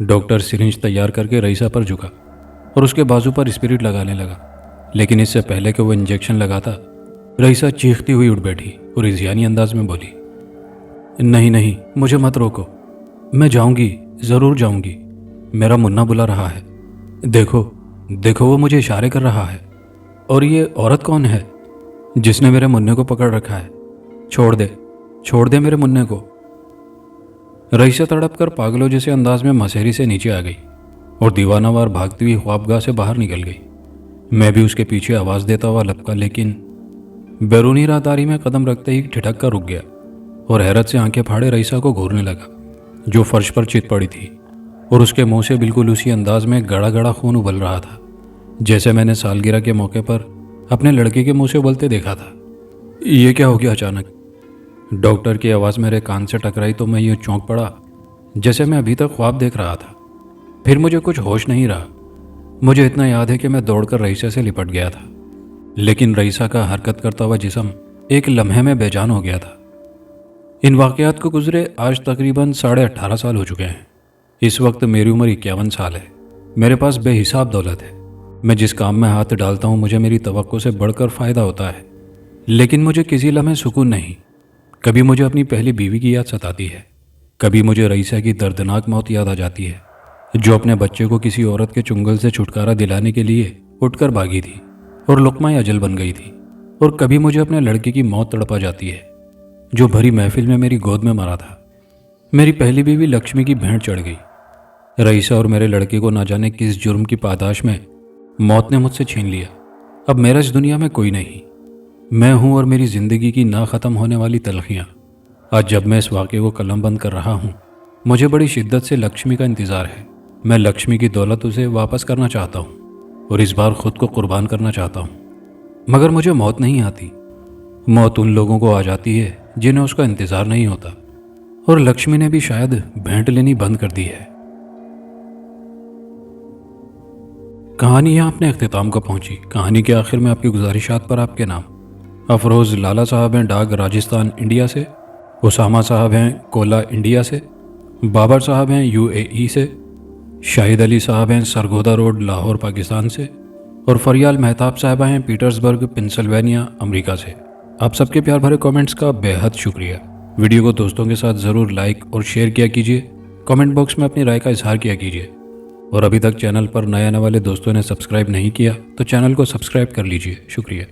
ڈاکٹر سرنج تیار کر کے رئیسہ پر جھکا اور اس کے بازو پر اسپرٹ لگانے لگا، لیکن اس سے پہلے کہ وہ انجیکشن لگاتا، رئیسہ چیختی ہوئی اٹھ بیٹھی اور اذیانی انداز میں بولی، نہیں نہیں، مجھے مت روکو، میں جاؤں گی، ضرور جاؤں گی، میرا منا بلا رہا ہے، دیکھو دیکھو وہ مجھے اشارے کر رہا ہے، اور یہ عورت کون ہے جس نے میرے منع کو پکڑ رکھا ہے؟ چھوڑ دے میرے منع کو۔ रईसा तड़प कर पागलों जैसे अंदाज में मसहरी से नीचे आ गई और दीवानावार भागती हुई ख्वाबगाह से बाहर निकल गई। मैं भी उसके पीछे आवाज़ देता हुआ लपका, लेकिन बैरूनी राहदारी में कदम रखते ही ठिठक कर रुक गया और हैरत से आंखें फाड़े रईसा को घूरने लगा, जो फर्श पर चित पड़ी थी और उसके मुंह से बिल्कुल उसी अंदाज में गड़ा गड़ा खून उबल रहा था जैसे मैंने सालगिरह के मौके पर अपने लड़के के मुंह से उबलते देखा था। ये क्या हो गया अचानक? डॉक्टर की आवाज़ मेरे कान से टकराई तो मैं यूँ चौंक पड़ा जैसे मैं अभी तक ख्वाब देख रहा था। फिर मुझे कुछ होश नहीं रहा। मुझे इतना याद है कि मैं दौड़कर रईसा से लिपट गया था, लेकिन रईसा का हरकत करता हुआ जिस्म एक लम्हे में बेजान हो गया था। इन वाक़यात को गुजरे आज तकरीबन 18.5 साल हो चुके हैं। इस वक्त मेरी उम्र 51 साल है। मेरे पास बेहिसाब दौलत है। मैं जिस काम में हाथ डालता हूँ मुझे मेरी तवक्को से बढ़कर फ़ायदा होता है, लेकिन मुझे किसी लम्हे सुकून नहीं। कभी मुझे अपनी पहली बीवी की याद सताती है, कभी मुझे रईसा की दर्दनाक मौत याद आ जाती है, जो अपने बच्चे को किसी औरत के चुंगल से छुटकारा दिलाने के लिए उठकर भागी थी और लुक़मा अजल बन गई थी। और कभी मुझे अपने लड़के की मौत तड़पा जाती है, जो भरी महफिल में मेरी गोद में मरा था। मेरी पहली बीवी लक्ष्मी की भेंट चढ़ गई। रईसा और मेरे लड़के को ना जाने किस जुर्म की पादाश में मौत ने मुझसे छीन लिया। अब मेरा इस दुनिया में कोई नहीं। मैं हूँ और मेरी ज़िंदगी की ना ख़त्म होने वाली तलखियाँ। आज जब मैं इस वाक़े को कलमबंद कर रहा हूँ, मुझे बड़ी शिद्दत से लक्ष्मी का इंतज़ार है। मैं लक्ष्मी की दौलत उसे वापस करना चाहता हूँ और इस बार खुद को कुर्बान करना चाहता हूँ। मगर मुझे मौत नहीं आती। मौत उन लोगों को आ जाती है जिन्हें उसका इंतज़ार नहीं होता, और लक्ष्मी ने भी शायद भेंट लेनी बंद कर दी है। कहानी यहाँ अपने अख्तिताम को पहुँची। कहानी के आखिर में आपकी गुजारिशात पर आपके नाम। अफरोज़ लाला साहब हैं डाग राजस्थान इंडिया से, उसामा साहब हैं कोला इंडिया से, बाबर साहब हैं UAE से, शाहिद अली साहब हैं सरगोदा रोड लाहौर पाकिस्तान से, और फरियाल मेहताब साहबा हैं पीटर्सबर्ग पेंसिल्वेनिया अमेरिका से। आप सबके प्यार भरे कमेंट्स का बेहद शुक्रिया। वीडियो को दोस्तों के साथ ज़रूर लाइक और शेयर किया कीजिए। कमेंट बॉक्स में अपनी राय का इजहार किया कीजिए। और अभी तक चैनल पर नए आने वाले दोस्तों ने सब्सक्राइब नहीं किया तो चैनल को सब्सक्राइब कर लीजिए। शुक्रिया।